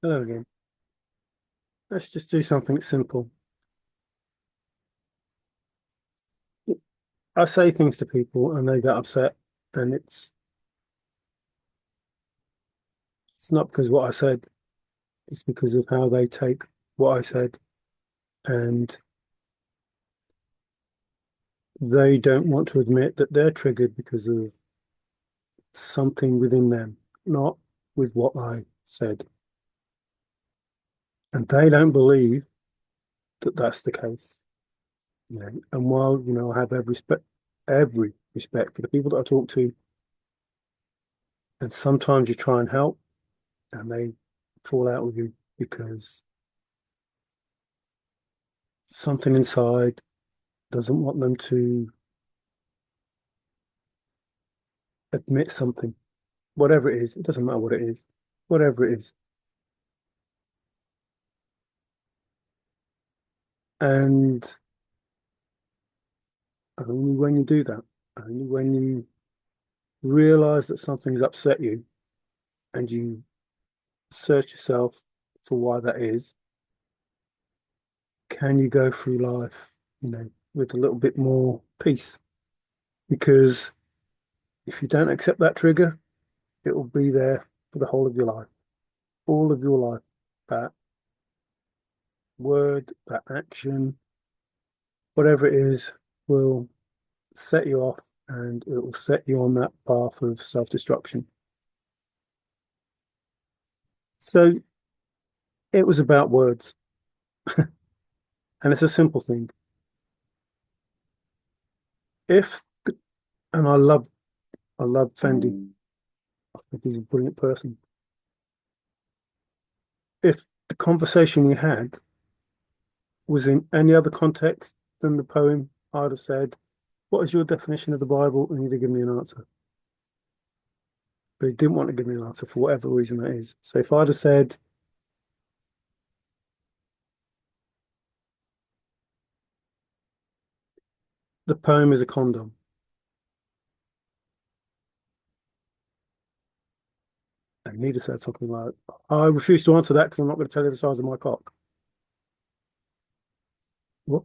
Hello again. Let's just do something simple. I say things to people and they get upset, and it's not because of what I said, it's because of how they take what I said, and they don't want to admit that they're triggered because of something within them, not with what I said. And they don't believe that that's the case, And while, I have every respect for the people that I talk to, and sometimes you try and help and they fall out with you because something inside doesn't want them to admit something, whatever it is. It doesn't matter what it is, whatever it is. And only when you do that, only when you realize that something's upset you and you search yourself for why that is, can you go through life, with a little bit more peace. Because if you don't accept that trigger, it will be there for the whole of your life, all of your life. That word, that action, whatever it is, will set you off and it will set you on that path of self-destruction. So it was about words, and it's a simple thing. If and I love Fendi. I think he's a brilliant person. If the conversation we had was in any other context than the poem, I'd have said, "What is your definition of the Bible?" And he'd have given me an answer. But he didn't want to give me an answer for whatever reason that is. So if I'd have said, the poem is a condom, and he'd have said something like, "I refuse to answer that because I'm not going to tell you the size of my cock." What?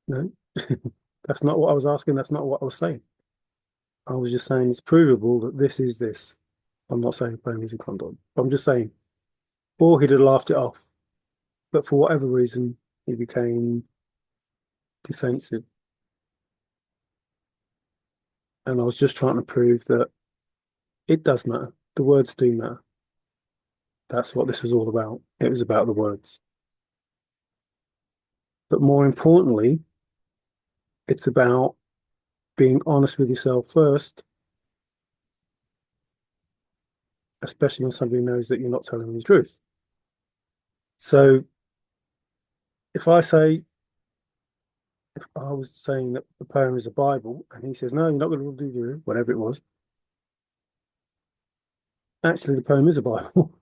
No, that's not what I was asking. That's not what I was saying. I was just saying it's provable that this is this. I'm not saying the poem is a condom. I'm just saying, or he'd have laughed it off. But for whatever reason, he became defensive. And I was just trying to prove that it does matter. The words do matter. That's what this was all about. It was about the words. But more importantly, it's about being honest with yourself first, especially when somebody knows that you're not telling them the truth. So if I say, if I was saying that the poem is a Bible, and he says, "No, you're not going to do whatever it was," actually, the poem is a Bible.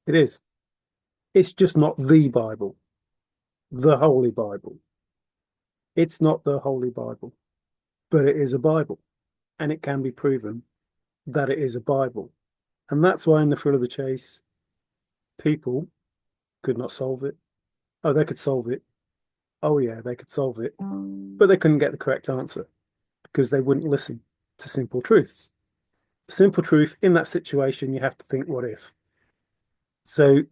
It is. It's just not the Bible, the Holy Bible. It's not the Holy Bible, but it is a Bible, and it can be proven that it is a Bible. And that's why in the thrill of the chase, people could not solve it. Oh, they could solve it. Oh, yeah, they could solve it, but they couldn't get the correct answer because they wouldn't listen to simple truths. Simple truth in that situation, you have to think, what if? So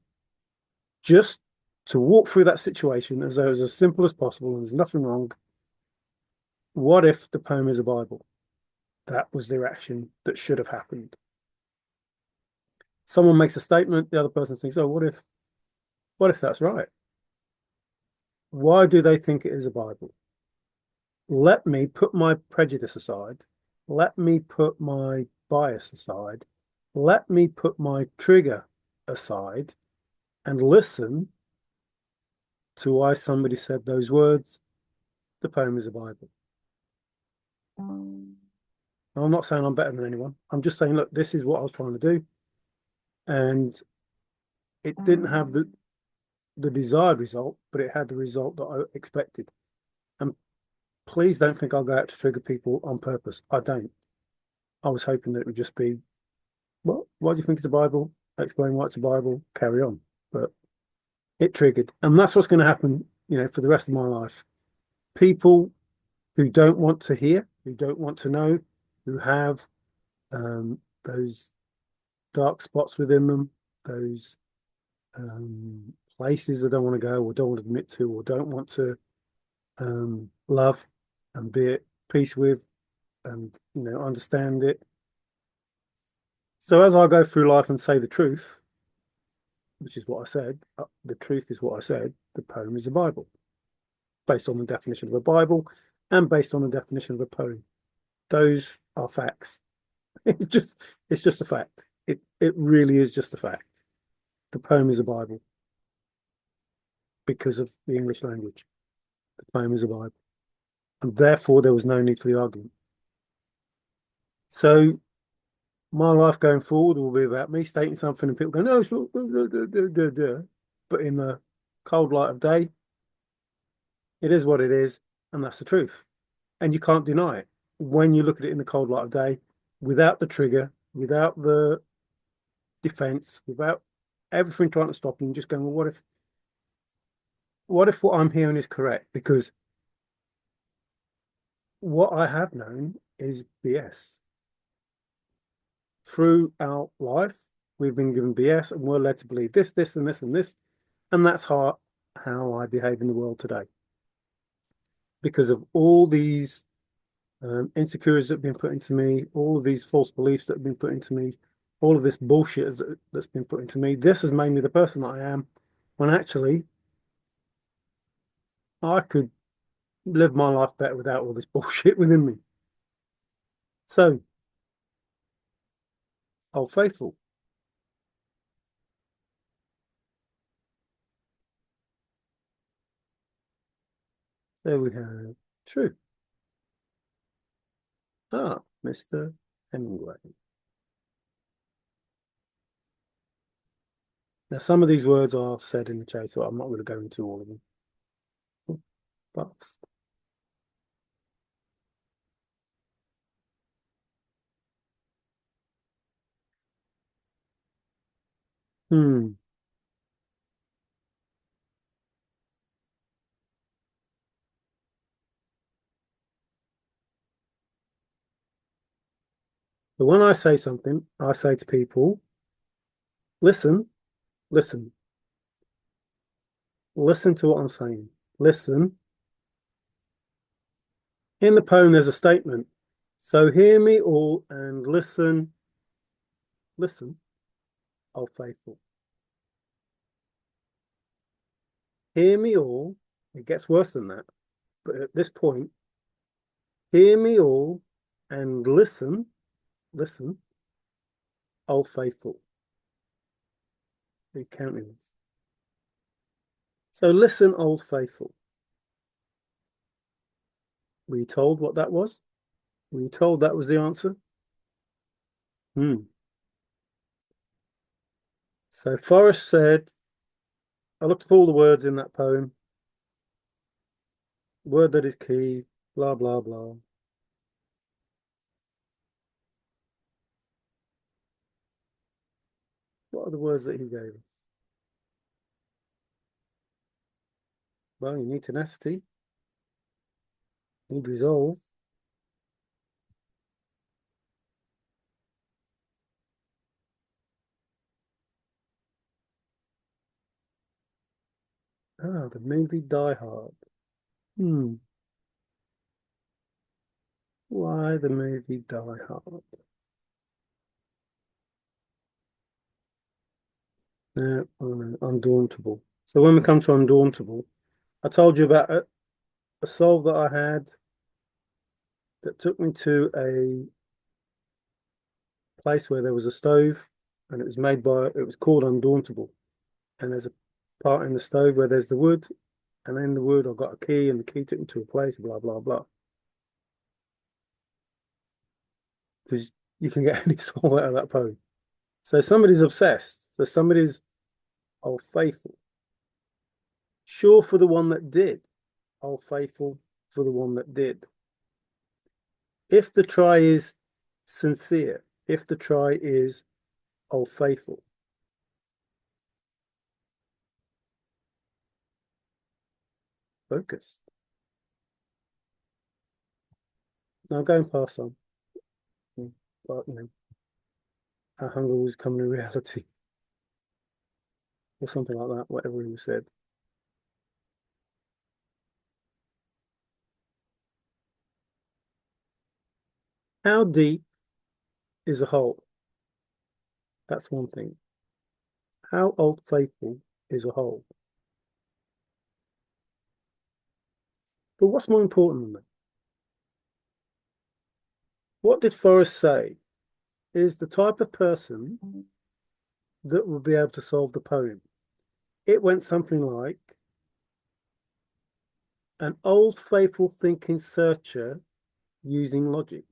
just to walk through that situation as though it's as simple as possible and there's nothing wrong. What if the poem is a Bible? That was the reaction that should have happened. Someone makes a statement, the other person thinks, "Oh, what if that's right? Why do they think it is a Bible?" Let me put my prejudice aside. Let me put my bias aside. Let me put my trigger aside and listen to why somebody said those words. The poem is a Bible. Now, I'm not saying I'm better than anyone. I'm just saying, look, this is what I was trying to do. And it didn't have the desired result, but it had the result that I expected. And please don't think I'll go out to trigger people on purpose. I don't. I was hoping that it would just be Why do you think it's a Bible? Explain why it's a Bible. Carry on. But it triggered, and that's what's going to happen. For the rest of my life. People who don't want to hear, who don't want to know, who have those dark spots within them, those places they don't want to go or don't want to admit to or don't want to love and be at peace with and understand it. So as I go through life and say the truth, which is what I said, the truth is what I said, the poem is a Bible, based on the definition of a Bible and based on the definition of a poem. Those are facts. It's just a fact. It really is just a fact. The poem is a Bible because of the English language. The poem is a Bible. And therefore there was no need for the argument. So my life going forward will be about me stating something and people going, no, it's not, but in the cold light of day, it is what it is, and that's the truth. And you can't deny it. When you look at it in the cold light of day, without the trigger, without the defense, without everything trying to stop you, and just going, well, what if what I'm hearing is correct? Because what I have known is BS. Throughout life, we've been given BS and we're led to believe this, this, and this, and this. And that's how I behave in the world today. Because of all these insecurities that have been put into me, all of these false beliefs that have been put into me, all of this bullshit that's been put into me, this has made me the person that I am, when actually I could live my life better without all this bullshit within me. So, Old Faithful. There we have true. Ah, Mr. Hemingway. Now, some of these words are said in the chat, so I'm not going to go into all of them. But hmm. But when I say something, I say to people, listen, listen, listen to what I'm saying. Listen. In the poem, there's a statement. So hear me all and listen, listen, O faithful. Hear me all. It gets worse than that. But at this point, hear me all and listen, listen, O faithful. Be counting this. So listen, old faithful. Were you told what that was? Were you told that was the answer? So Forrest said, I looked at all the words in that poem. Word that is key, blah, blah, blah. What are the words that he gave us? Well, you need tenacity, need resolve. Ah, the movie Die Hard. Why the movie Die Hard? Undauntable. So when we come to Undauntable, I told you about a solve that I had that took me to a place where there was a stove and it was called Undauntable. And there's a part in the stove where there's the wood, and in the wood I got a key and the key took me to a place, blah, blah, blah. Because you can get any solve out of that poem. So somebody's obsessed. So somebody's, oh, faithful. Sure for the one that did. Oh, faithful for the one that did. If the try is sincere, if the try is Old Faithful. Focus. Now go and pass on. But, our hunger was coming to reality. Or something like that, whatever he said. How deep is a hole? That's one thing. How Old Faithful is a hole? But what's more important than that? What did Forrest say is the type of person that will be able to solve the poem? It went something like an old faithful thinking searcher using logic.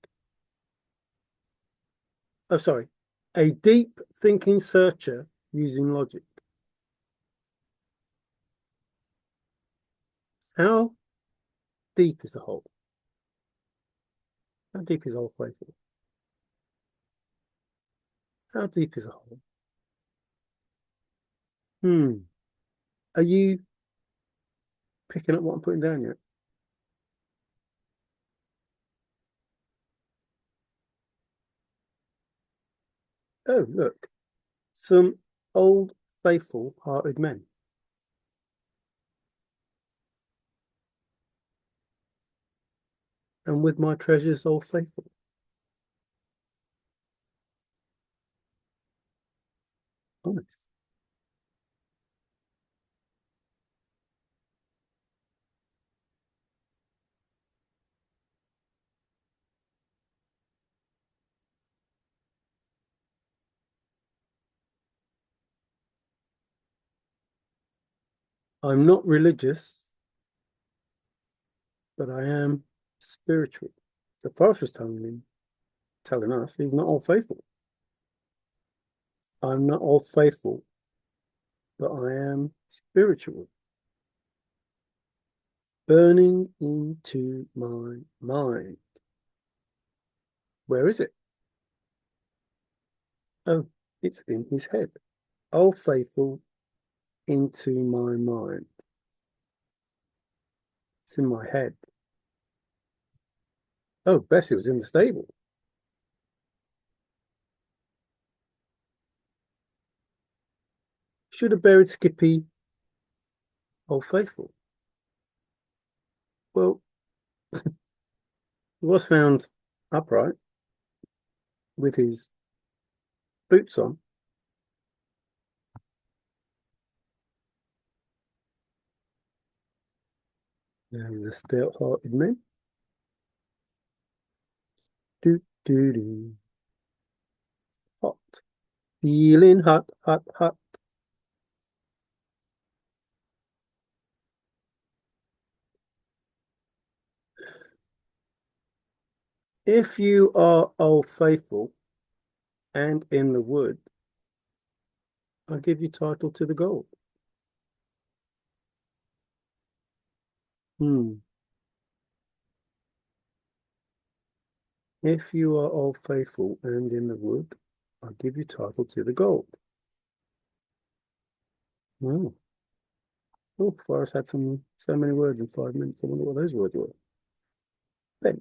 Oh, sorry, a deep thinking searcher using logic. How deep is the hole? How deep is Old Faithful? How deep is a hole? Are you picking up what I'm putting down yet? Oh, look, some old faithful hearted men. And with my treasures, old faithful. Honest. I'm not religious, but I am spiritual. The Forrest was telling us he's not all faithful. I'm not all faithful, but I am spiritual. Burning into my mind. Where is it? Oh, it's in his head. All faithful into my mind. It's in my head. Oh, Bessie was in the stable. Should have buried Skippy, Old Faithful. Well, he was found upright with his boots on. And the stout-hearted men. Do, do, do. Hot. Feeling hot, hot, hot. If you are Old Faithful and in the wood, I'll give you title to the gold. If you are Old Faithful and in the wood, I'll give you title to the gold. Oh, oh, Forrest had so many words in 5 minutes. I wonder what those words were. Ben.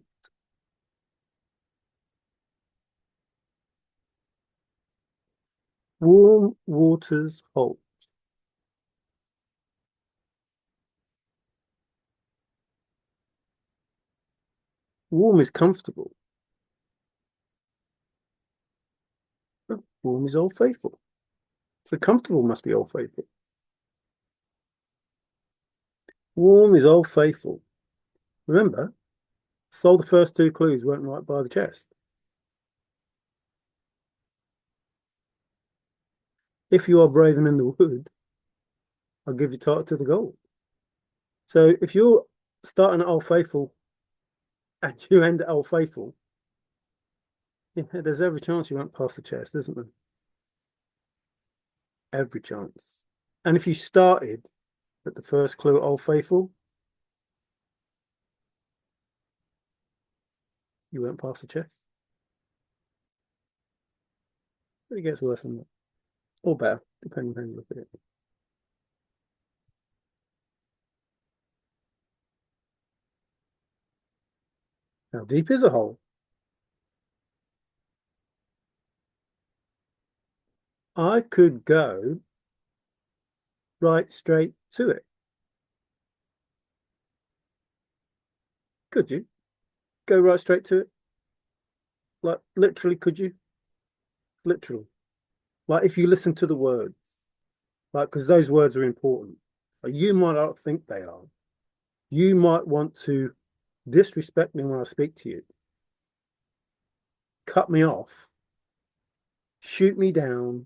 Warm waters hold. Warm is comfortable. Oh, warm is Old Faithful. So comfortable must be Old Faithful. Warm is Old Faithful. Remember, sold the first two clues weren't right by the chest. If you are brave and in the wood, I'll give you title to the gold. So if you're starting at Old Faithful and you end at Old Faithful, yeah, there's every chance you won't pass the chest, isn't there? Every chance. And if you started at the first clue, Old Faithful, you won't pass the chest. But it gets worse than that, or better, depending on how you look at it. How deep is a hole? I could go right straight to it. Could you go right straight to it? Like literally, could you? Literally. Like if you listen to the words, like because those words are important. You might not think they are. You might want to disrespect me when I speak to you, cut me off, shoot me down,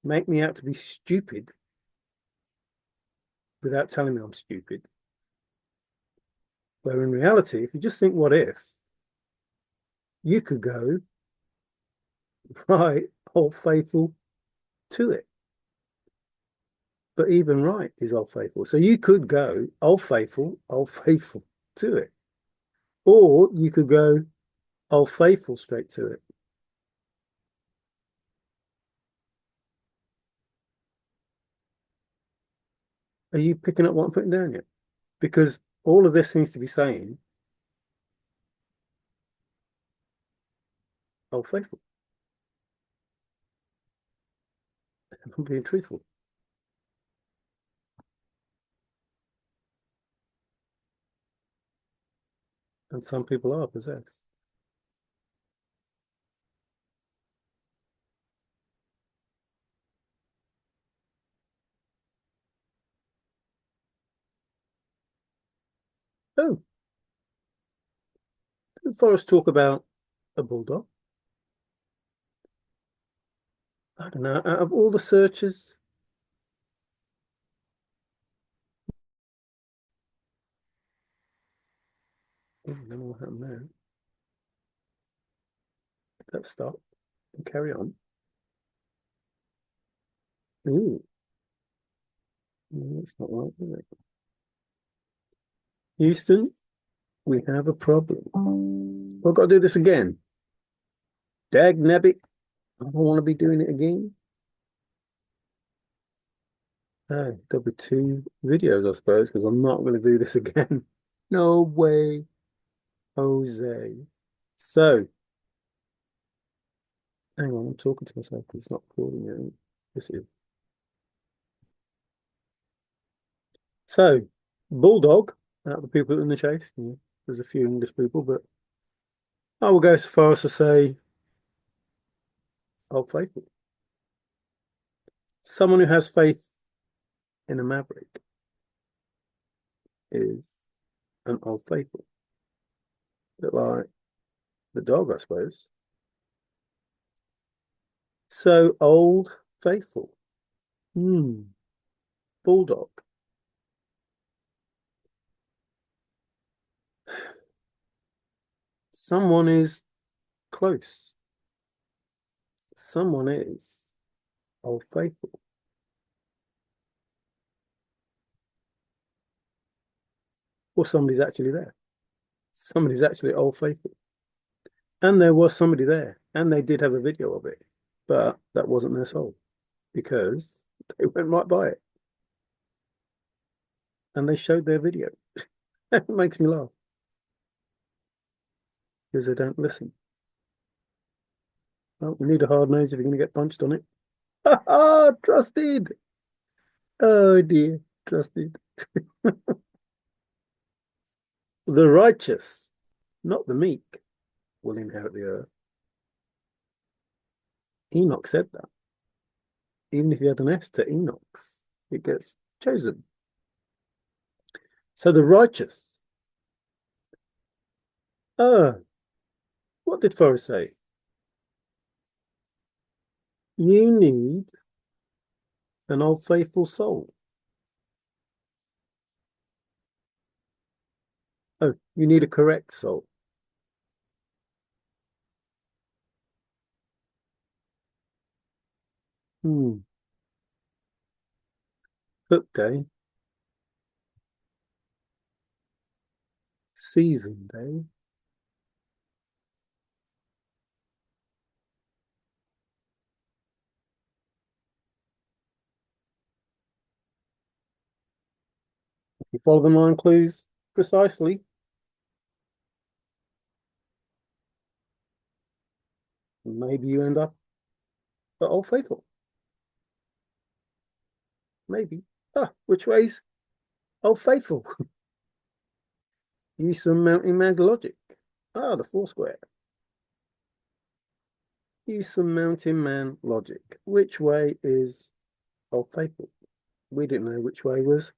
make me out to be stupid without telling me I'm stupid. Where in reality, if you just think, what if, you could go right, old faithful, to it. But even right is old faithful. So you could go old faithful to it. Or you could go old faithful straight to it. Are you picking up what I'm putting down yet? Because all of this seems to be saying old faithful. I'm being truthful. And some people are possessed. Oh, did Forrest talk about a bulldog? I don't know. Out of all the searches, I don't know what happened there. Let's stop and carry on. Ooh, no, that's not right, is it? Houston, we have a problem. We've got to do this again. Dag nabbit. I don't want to be doing it again. Oh, there'll be two videos, I suppose, because I'm not going to do this again. No way, Jose. So, hang on, I'm talking to myself because it's not recording yet. This is. So, Bulldog, out of the people in the chase, there's a few English people, but I will go so far as to say Old Faithful. Someone who has faith in a maverick is an Old Faithful. A bit like the dog, I suppose. So, Old Faithful. Bulldog. Someone is close. Someone is Old Faithful. Or somebody's actually there. Somebody's actually Old Faithful. And there was somebody there. And they did have a video of it. But that wasn't their soul because they went right by it. And they showed their video. It makes me laugh because they don't listen. Well, we need a hard nose if you're going to get punched on it. Ha ha! Trusted. Oh dear, trusted. The righteous, not the meek, will inherit the earth. Enoch said that. Even if you had an S to Enoch's, it gets chosen. So the righteous. What did Forrest say? You need an old faithful soul. Oh, you need a correct soul. Hmm. Hook day. Season day. You follow the 9 clues precisely, maybe you end up at Old Faithful. Maybe. Ah, which way's Old Faithful? Use some mountain man's logic. Ah, the Foursquare. Use some mountain man logic. Which way is Old Faithful? We didn't know which way was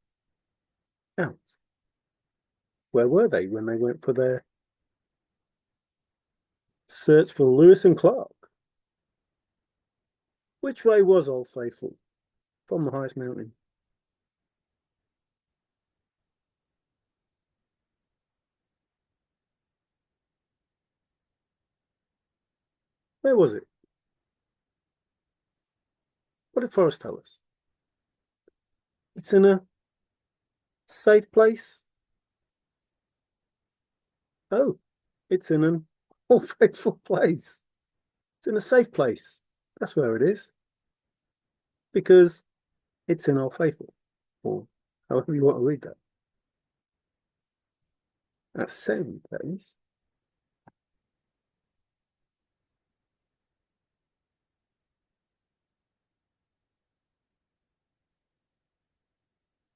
out. Where were they when they went for their search for Lewis and Clark? Which way was Old Faithful from the highest mountain? Where was it? What did Forrest tell us? It's in a safe place. Oh, it's in an Old Faithful place. It's in a safe place. That's where it is. Because it's in Old Faithful. Or however you want to read that. That's sound, that is.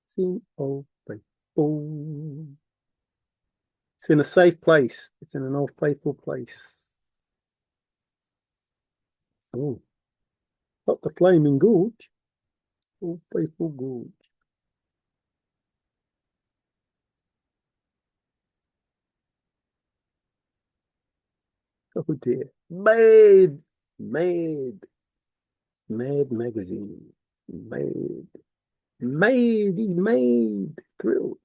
It's in Old Faithful. It's in a safe place. It's in an Old Faithful place. Oh, not the Flaming Gorge. Old Faithful Gorge. Oh dear. Made. Mad magazine. Made. Made. He's made. Thrilled.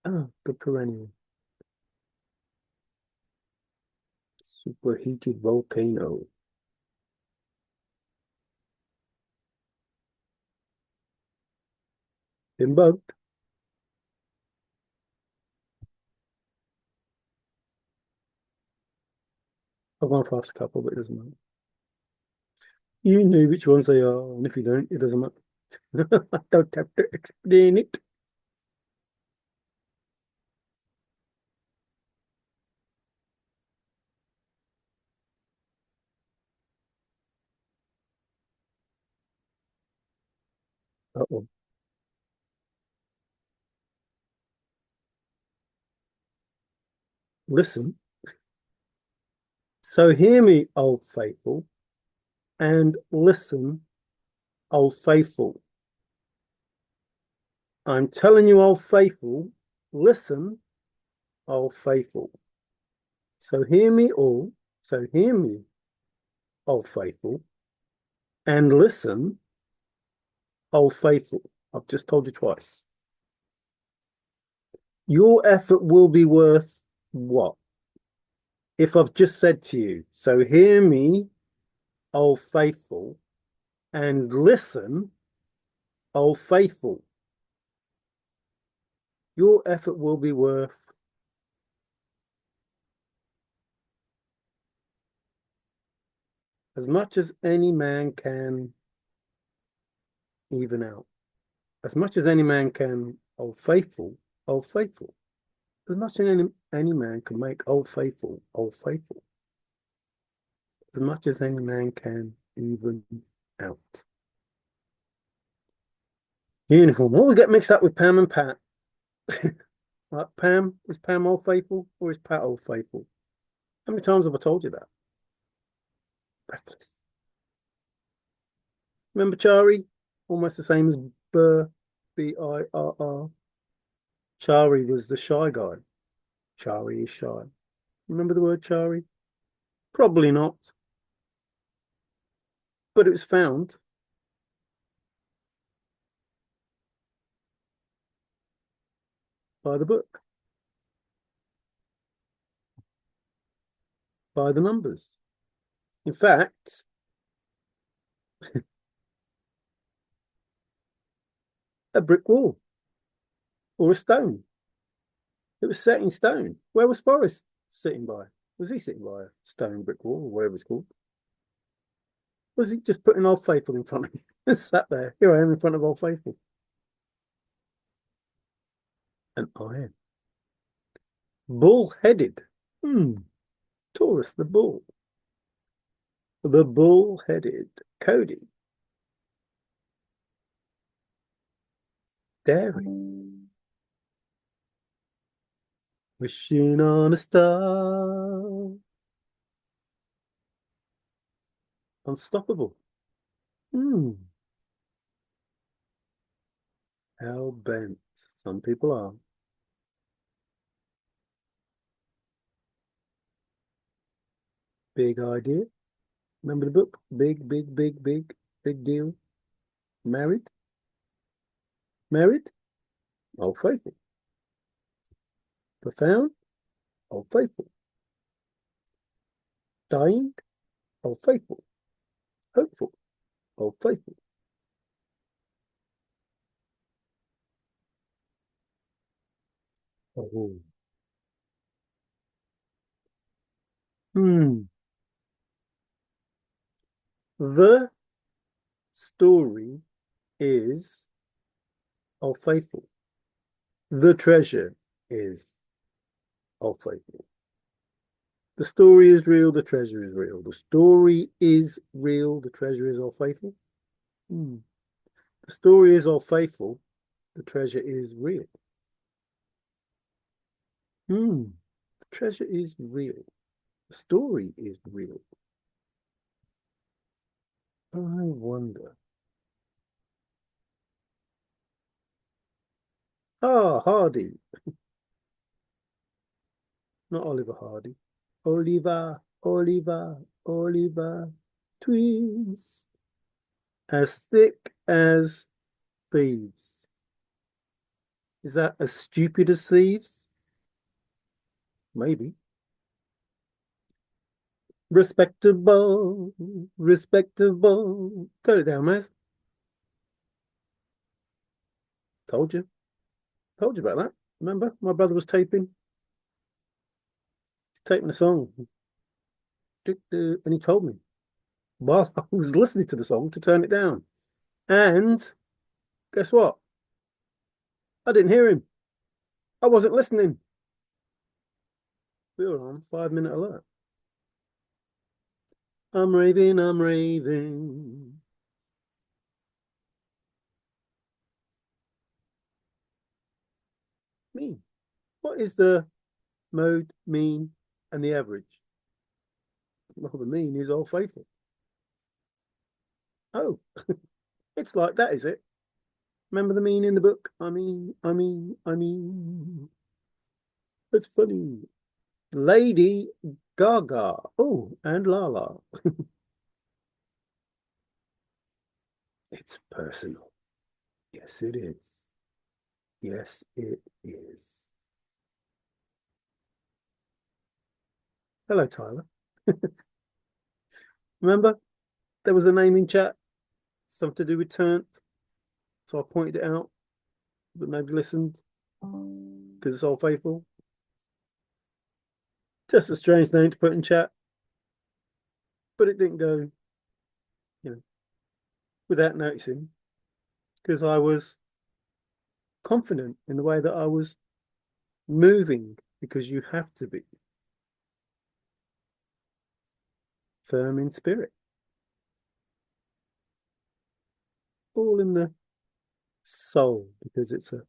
Ah, the perennial. Superheated volcano. Been bugged. I've gone past a couple, but it doesn't matter. You know which ones they are, and if you don't, it doesn't matter. I don't have to explain it. Uh-oh. Listen. So hear me, old faithful, and listen, old faithful. I'm telling you, old faithful, listen, old faithful. So hear me all. So hear me, old faithful, and listen, old faithful. I've just told you twice. Your effort will be worth what? If I've just said to you, so hear me, old faithful, and listen, old faithful. Your effort will be worth as much as any man can even out. As much as any man can, old faithful, old faithful. As much as any man can make old faithful, old faithful. As much as any man can even out. Uniform. Always get mixed up with Pam and Pat. Like Pam, is Pam old faithful or is Pat old faithful? How many times have I told you that? Breathless. Remember Chari? Almost the same as Burr, Birr. Chari was the shy guy. Chari is shy. Remember the word Chari? Probably not. But it was found by the book, by the numbers. In fact, a brick wall or a stone. It was set in stone. Where was Forrest sitting by? Was he sitting by a stone brick wall or whatever it's called? Was he just putting Old Faithful in front of me? Sat there. Here I am in front of Old Faithful. And I am. Bull-headed. Taurus the bull. The bull-headed. Cody. Daring. Wishing on a star. Unstoppable. Hell bent. Some people are. Big idea. Remember the book? Big, big, big, big, big deal. Married? Married? Old Faithful. Profound? Old Faithful. Dying? Old Faithful. Hopeful? Old Faithful. Oh. The story is Old Faithful. The treasure is Old Faithful. The story is real, the treasure is real. The story is real, the treasure is Old Faithful. The story is Old Faithful, the treasure is real. The treasure is real. The story is real. I wonder. Ah, Hardy. Not Oliver Hardy. Oliver, Oliver, Oliver. Twins. As thick as thieves. Is that as stupid as thieves? Maybe. Respectable, respectable. Turn it down, Maz. Told you. Told you about that. Remember? My brother was taping the song. And he told me while I was listening to the song to turn it down. And guess what? I didn't hear him. I wasn't listening. We were on 5-minute alert. I'm raving, I'm raving. Mean. What is the mode, mean, and the average? Well, the mean is Old Faithful. Oh, it's like that, is it? Remember the mean in the book? I mean. It's funny. Lady Gaga. Oh, and Lala. It's personal. Yes, it is. Yes, it is. Hello, Tyler. Remember, there was a name in chat, something to do with turnt. So I pointed it out, but nobody listened because it's Old Faithful. Just a strange name to put in chat, but it didn't go, without noticing because I was confident in the way that I was moving because you have to be firm in spirit. All in the soul because it's a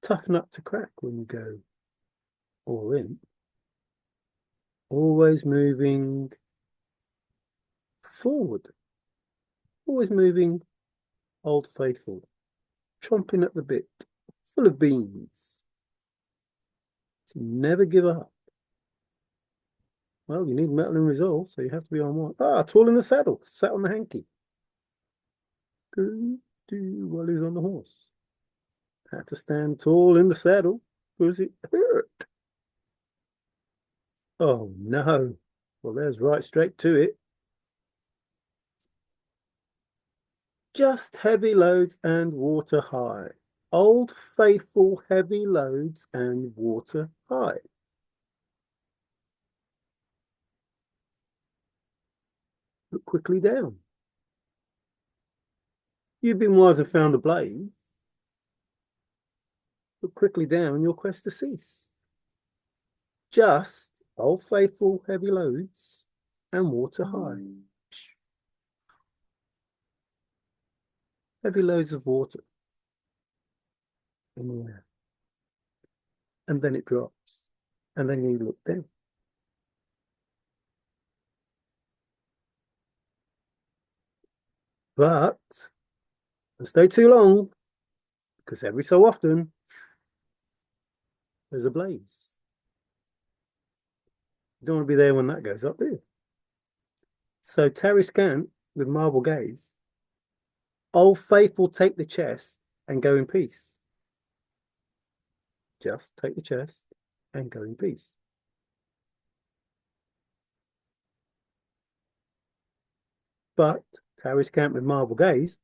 tough nut to crack when you go all in. Always moving forward. Always moving Old Faithful. Chomping at the bit. Full of beans. To never give up. Well, you need metal and resolve, so you have to be on one. Ah, tall in the saddle. Sat on the hanky. While he's on the horse. Had to stand tall in the saddle because it hurt. Oh, no. Well, there's right straight to it. Just heavy loads and water high. Old Faithful heavy loads and water high. look quickly down. You've been wise and found the blaze. Look quickly down your quest to cease. Just old faithful heavy loads and water high. Heavy loads of water in the air. And then it drops. And then you look down. But don't stay too long, because every so often there's a blaze. You don't want to be there when that goes up, do you? So tarry scant with marble gaze. Old faithful, take the chest and go in peace. Just take the chest and go in peace. But tarry scant with marble gaze.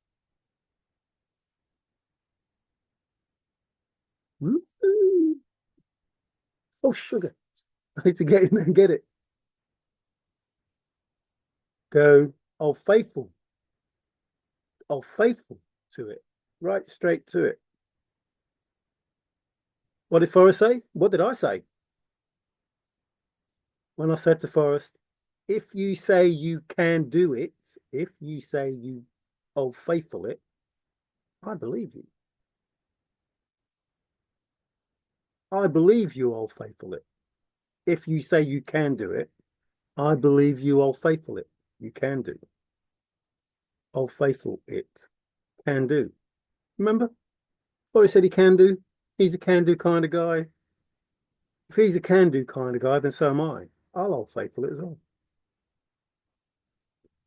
Oh, sugar. I need to get in there and get it. Go, oh, faithful. Oh, faithful to it. Right straight to it. What did Forrest say? What did I say? When I said to Forrest, if you say you can do it, if you say you, oh, faithful it, I believe you. I believe you, old faithful it. If you say you can do it, I believe you, old faithful it. You can do. Old faithful it. Can do. Remember? What he said he can do? He's a can do kind of guy. If he's a can do kind of guy, then so am I. I'll old faithful it as well.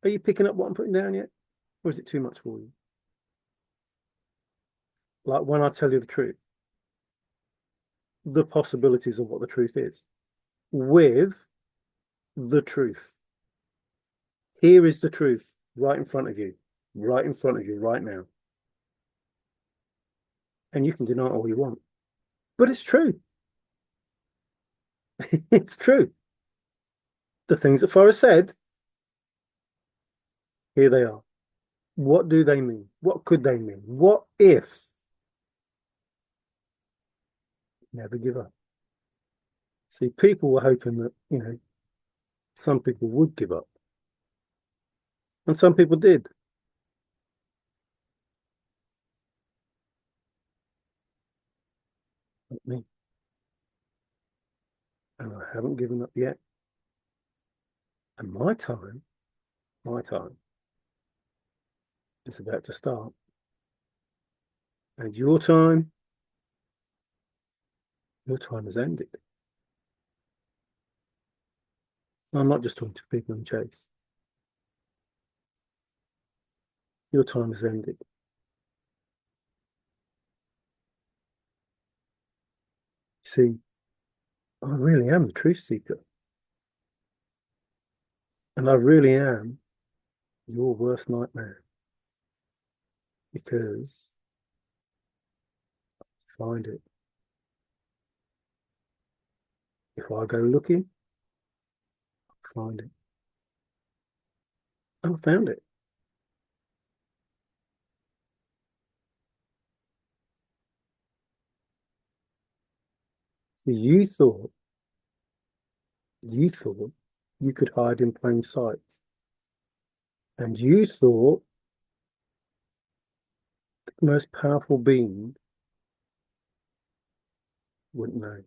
Are you picking up what I'm putting down yet? Or is it too much for you? Like when I tell you the truth, the possibilities of what the truth is, with the truth. Here is the truth right in front of you, right in front of you, right now. And you can deny it all you want, but it's true. It's true. The things that Forrest said, here they are. What do they mean? What could they mean? What if? Never give up. See, people were hoping that, some people would give up. And some people did. Not me. And I haven't given up yet. And my time is about to start. And your time has ended. I'm not just talking to people in Chase. Your time has ended. See, I really am the truth seeker. And I really am your worst nightmare. Because I find it. If I go looking, I find it. And I found it. So you thought you could hide in plain sight. And you thought the most powerful being wouldn't know.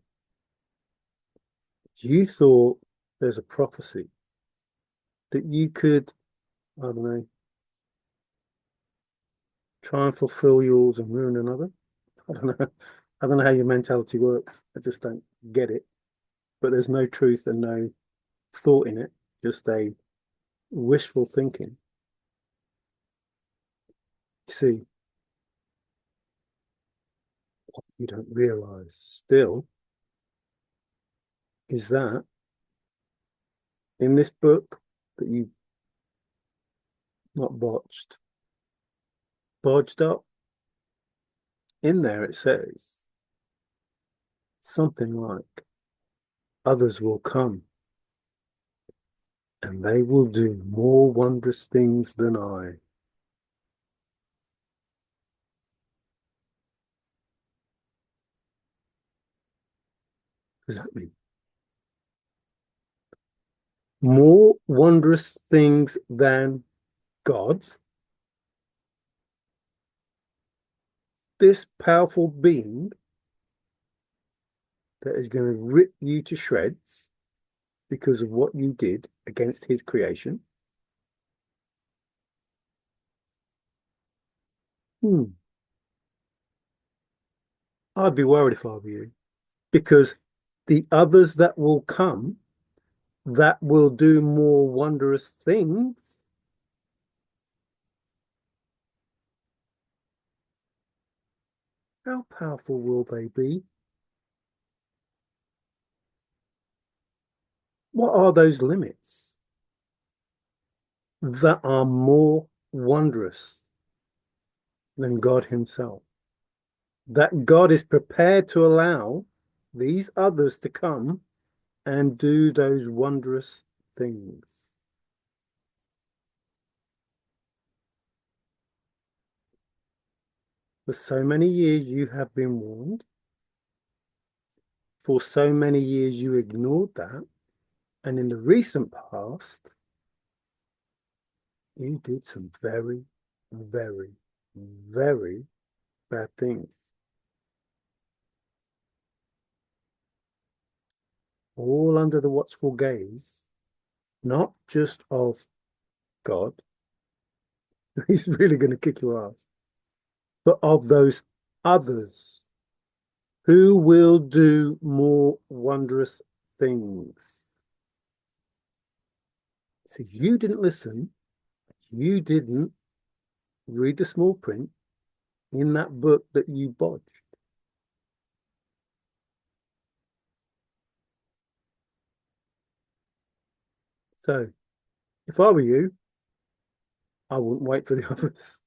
You thought there's a prophecy that you could, I don't know, try and fulfill yours and ruin another. I don't know. I don't know how your mentality works. I just don't get it. But there's no truth and no thought in it, just a wishful thinking. See, what you don't realize still is that in this book that you not botched, bodged up, in there it says something like others will come and they will do more wondrous things than I. What does that mean? More wondrous things than God, this powerful being that is going to rip you to shreds because of what you did against his creation. I'd be worried if I were you, because the others that will come that will do more wondrous things, how powerful will they be? What are those limits that are more wondrous than God himself? That God is prepared to allow these others to come and do those wondrous things. For so many years you have been warned. For so many years you ignored that. And in the recent past, you did some very, very, very bad things. All under the watchful gaze, not just of God, he's really going to kick your ass, but of those others who will do more wondrous things. So you didn't listen, you didn't read the small print in that book that you bodged. So if I were you, I wouldn't wait for the others.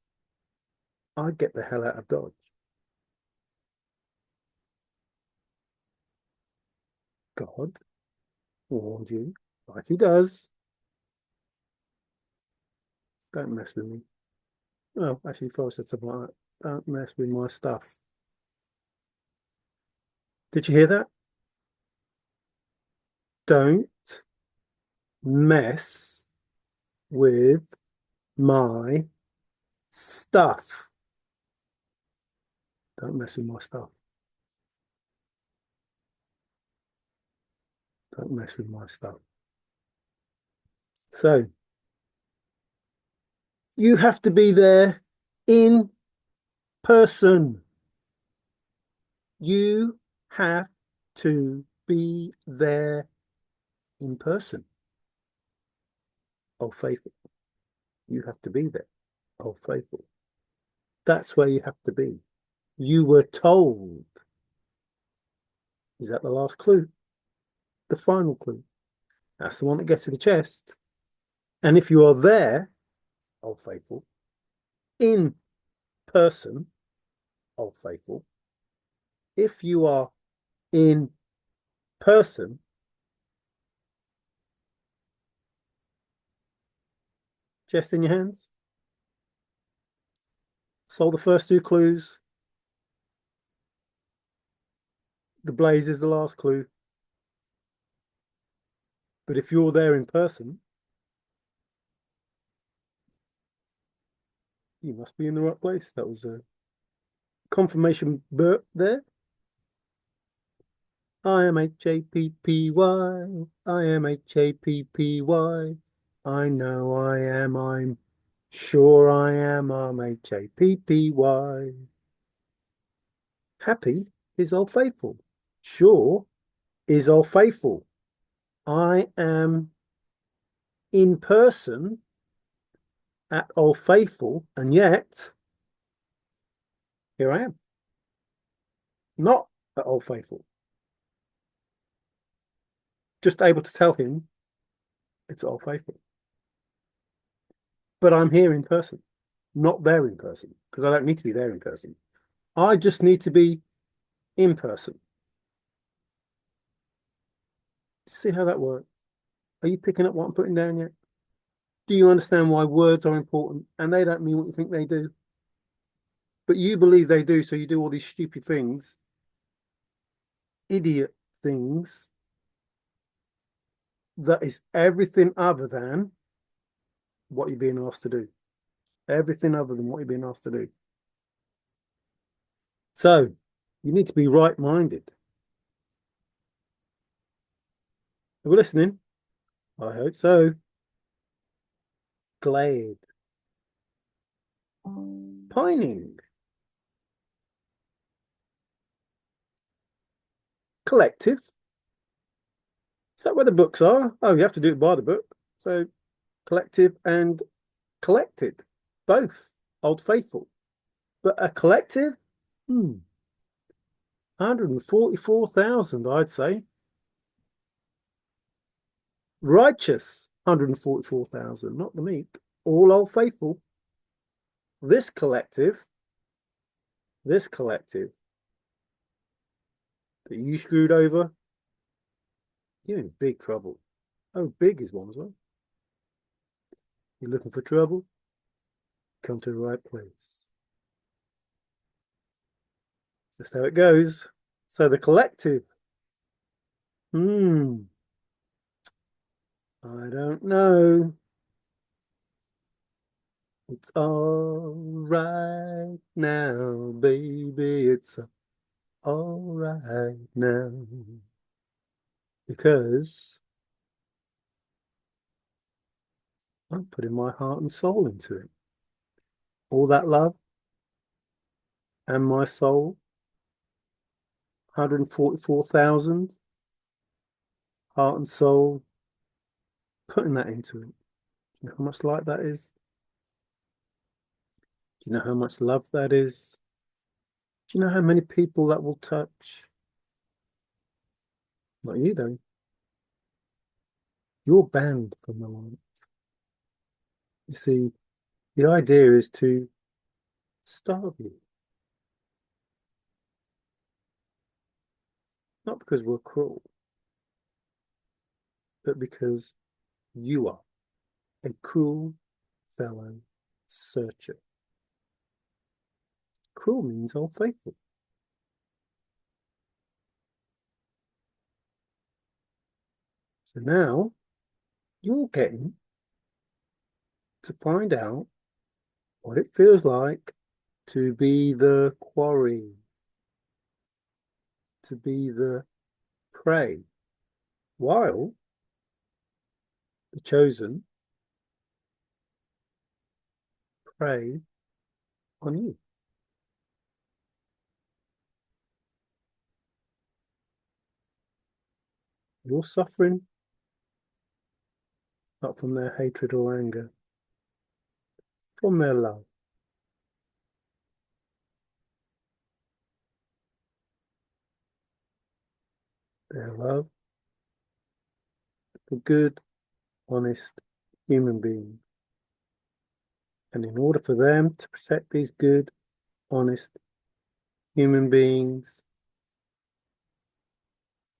I'd get the hell out of Dodge. God warned you, like he does. Don't mess with me. Oh, actually, Forrest said something like that. Don't mess with my stuff. Did you hear that? Don't mess with my stuff. Don't mess with my stuff. Don't mess with my stuff. So you have to be there in person. You have to be there in person. Oh, faithful. You have to be there. Oh, faithful. That's where you have to be. You were told. Is that the last clue? The final clue. That's the one that gets to the chest. And if you are there, oh, faithful, in person, oh, faithful, if you are in person, chest in your hands, solve the first two clues. The blaze is the last clue. But if you're there in person, you must be in the right place. That was a confirmation burp there. I am Happy. I am Happy. I know I am. I'm sure I am. I'm Happy. Happy is all faithful. Sure is all faithful. I am in person at Old Faithful, and yet here I am, not at Old Faithful, just able to tell him it's Old Faithful. But I'm here in person, not there in person, because I don't need to be there in person. I just need to be in person. See how that works? Are you picking up what I'm putting down yet? Do you understand why words are important and they don't mean what you think they do? But you believe they do, so you do all these stupid things, idiot things, that is everything other than what you're being asked to do. Everything other than what you're being asked to do. So you need to be right-minded. Are we listening? I hope so. Glad. Pining. Collective. Is that where the books are? Oh, you have to do it by the book. So collective and collected. Both. Old Faithful. But a collective? 144,000, I'd say. Righteous, 144,000, not the meek. All Old Faithful. This collective that you screwed over, you're in big trouble. Oh, big is one as well. You're looking for trouble? Come to the right place. That's how it goes. So the collective. I don't know. It's all right now, baby. It's all right now. Because I'm putting my heart and soul into it. All that love and my soul, 144,000, heart and soul, putting that into it. Do you know how much light that is? Do you know how much love that is? Do you know how many people that will touch? Not you, though. You're banned from the light. You see, the idea is to starve you. Not because we're cruel, but because you are a cruel fellow searcher. Cruel means unfaithful. So now you're getting to find out what it feels like to be the quarry, to be the prey, while the chosen prey on you. You're suffering not from their hatred or anger, from their love. Their love for good, honest human beings. And in order for them to protect these good, honest human beings,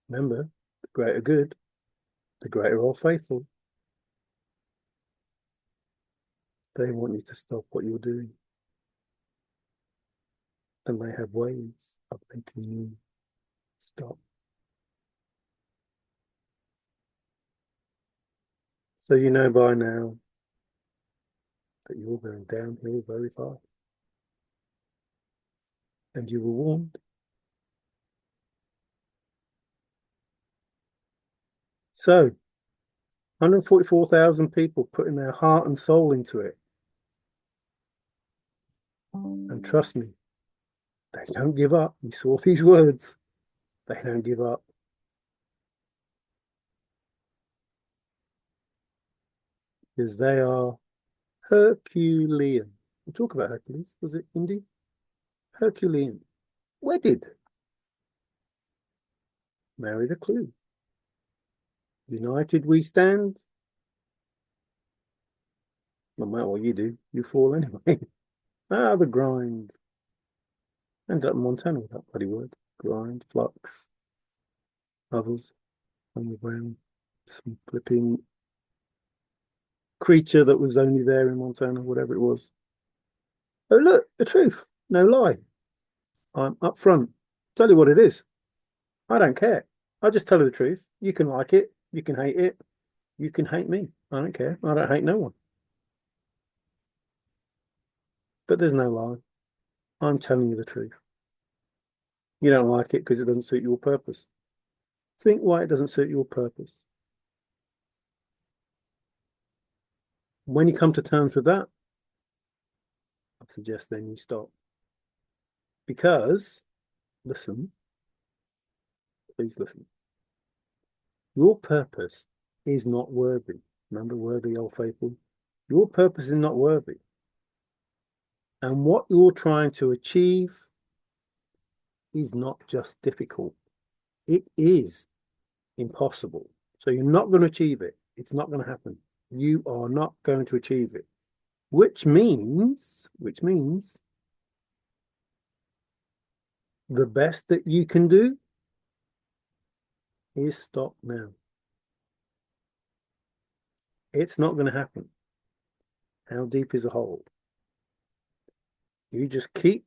remember, the greater good, the greater all faithful. They want you to stop what you're doing. And they have ways of making you stop. So you know by now that you're going downhill very fast. And you were warned. So, 144,000 people putting their heart and soul into it. And trust me, they don't give up. You saw these words. They don't give up. Because they are Herculean. We'll talk about Hercules. Was it Indy? Herculean. Wedded. Marry the clue. United we stand. No matter what you do, you fall anyway. The grind. Ended up in Montana with that bloody word. Grind, flux, others, on the ground. some flipping creature that was only there in Montana, whatever it was. Oh, look, the truth. No lie. I'm up front. Tell you what it is. I don't care. I just tell you the truth. You can like it. You can hate it. You can hate me. I don't care. I don't hate no one. But there's no lie. I'm telling you the truth. You don't like it because it doesn't suit your purpose. Think why it doesn't suit your purpose. When you come to terms with that, I suggest then you stop. Because, listen, please listen. Your purpose is not worthy. Remember, worthy, old faithful. Your purpose is not worthy. And what you're trying to achieve is not just difficult. It is impossible. So you're not going to achieve it. It's not going to happen. You are not going to achieve it. Which means the best that you can do is stop now. It's not going to happen. How deep is a hole? You just keep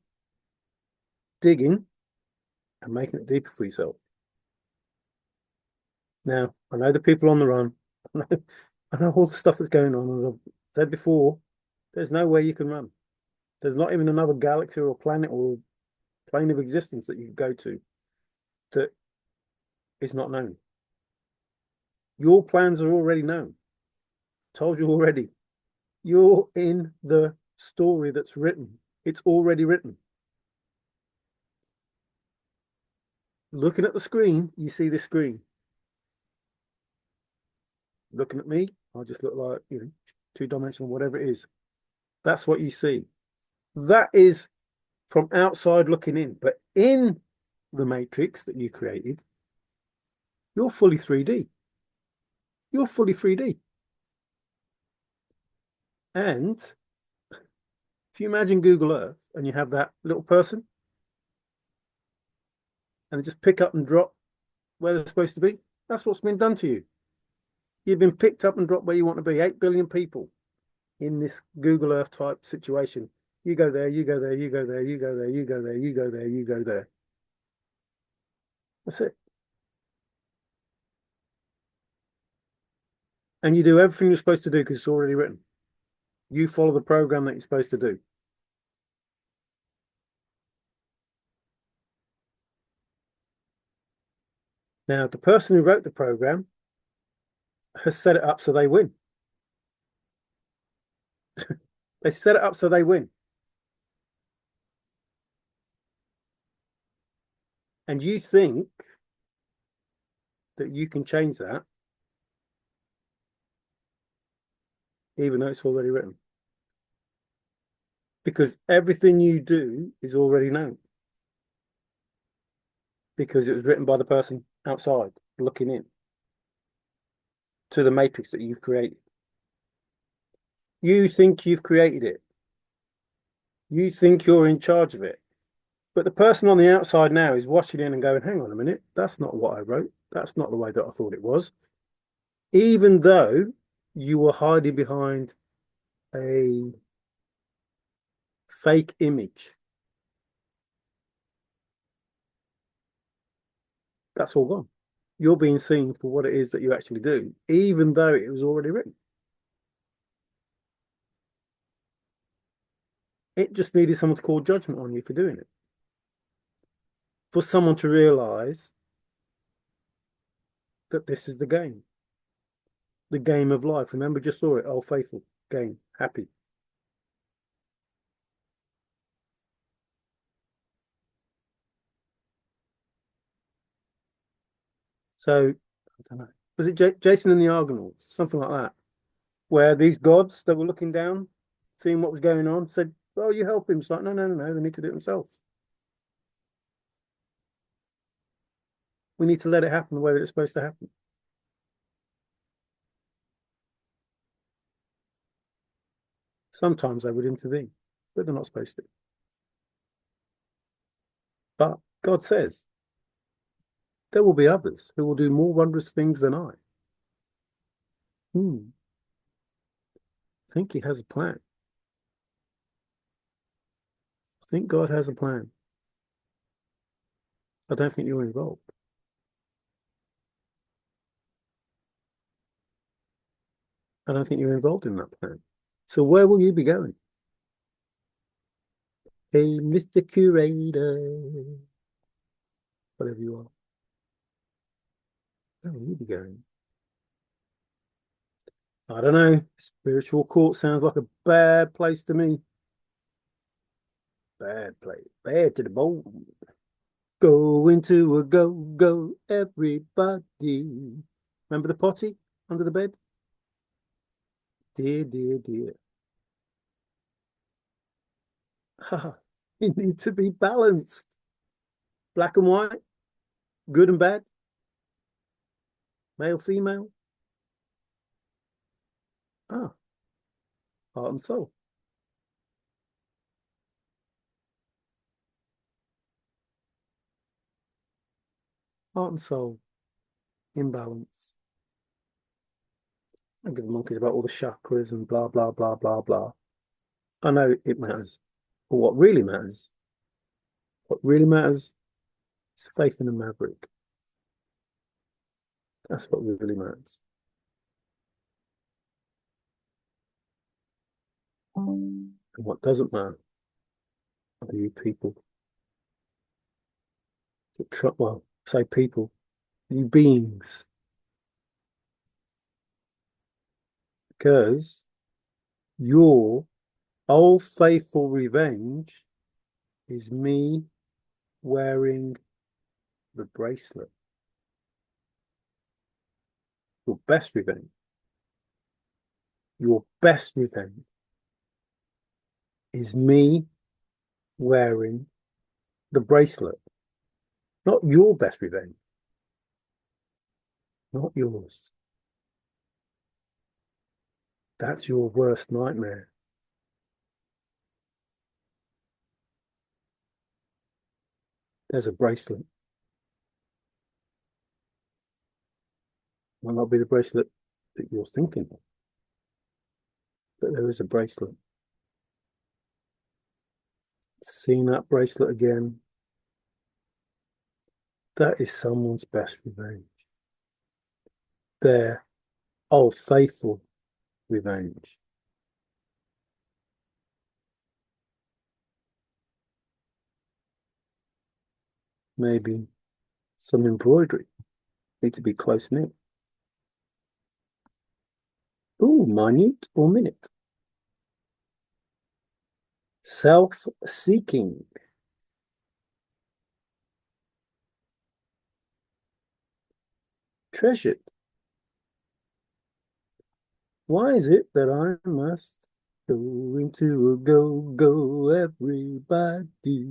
digging and making it deeper for yourself. Now, I know the people on the run. I know all the stuff that's going on. As I've said before, there's no way you can run. There's not even another galaxy or planet or plane of existence that you could go to that is not known. Your plans are already known. Told you already. You're in the story that's written. It's already written. Looking at the screen, you see the screen. Looking at me, I just look like, two-dimensional, whatever it is. That's what you see. That is from outside looking in. But in the matrix that you created, you're fully 3D. You're fully 3D. And if you imagine Google Earth and you have that little person and they just pick up and drop where they're supposed to be, that's what's been done to you. You've been picked up and dropped where you want to be. 8 billion people in this Google Earth type situation. You go there, you go there, you go there, you go there, you go there, you go there, you go there. That's it. And you do everything you're supposed to do because it's already written. You follow the program that you're supposed to do. Now, the person who wrote the program has set it up so they win. They set it up so they win. And you think that you can change that, even though it's already written. Because everything you do is already known. Because it was written by the person outside looking in to the matrix that you've created. You think you've created it. You think you're in charge of it. But the person on the outside now is watching in and going, hang on a minute, that's not what I wrote. That's not the way that I thought it was. Even though you were hiding behind a fake image. That's all gone. You're being seen for what it is that you actually do, even though it was already written. It just needed someone to call judgment on you for doing it. For someone to realize that this is the game. The game of life. Remember, just saw it. Oh, faithful. Game. Happy. So, I don't know. Was it Jason and the Argonauts? Something like that. Where these gods that were looking down, seeing what was going on, said, well, you help him. It's like, no, no, no, no. They need to do it themselves. We need to let it happen the way that it's supposed to happen. Sometimes they would intervene, but they're not supposed to. But God says, there will be others who will do more wondrous things than I. Hmm. I think he has a plan. I think God has a plan. I don't think you're involved. I don't think you're involved in that plan. So where will you be going? Hey, Mr. Curator, whatever you are, where will you be going? I don't know. Spiritual court sounds like a bad place to me. Bad place. Bad to the bone. Go into a go, go, everybody. Remember the potty under the bed? Dear, dear, dear. You need to be balanced. Black and white, good and bad, male, female. Ah, heart and soul. Heart and soul, imbalance. I don't give a monkeys about all the chakras and blah, blah, blah, blah, blah. I know it matters. But what really matters is faith in the maverick. That's what really matters. And what doesn't matter are you people that try, well, say people, you beings, because your old faithful revenge is me wearing the bracelet. Your best revenge. Your best revenge is me wearing the bracelet. Not your best revenge. Not yours. That's your worst nightmare. There's a bracelet. Might not be the bracelet that you're thinking of, but there is a bracelet. Seeing that bracelet again, that is someone's best revenge. Their old faithful revenge. Maybe some embroidery. Need to be close knit. Oh, minute or minute. Self-seeking. Treasured. Why is it that I must go into a go-go, everybody?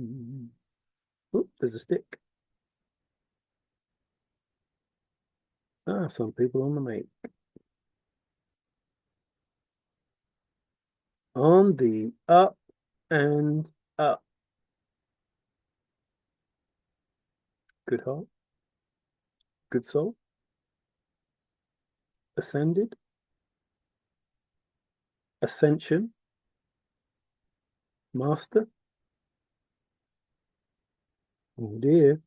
Oh, there's a stick. Ah, some people on the make. On the up and up. Good heart, good soul, ascended, ascension, master. Oh dear.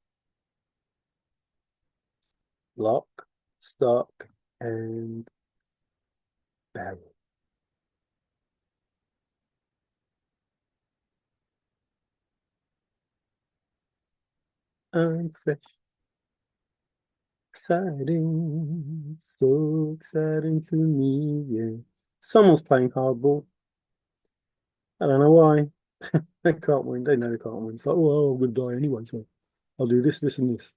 Lock, stock, and barrel. I'm fresh. Exciting. So exciting to me. Yeah. Someone's playing hardball. I don't know why. They can't win. They know they can't win. It's like, well, I'm going to die anyway, so I'll do this, this, and this.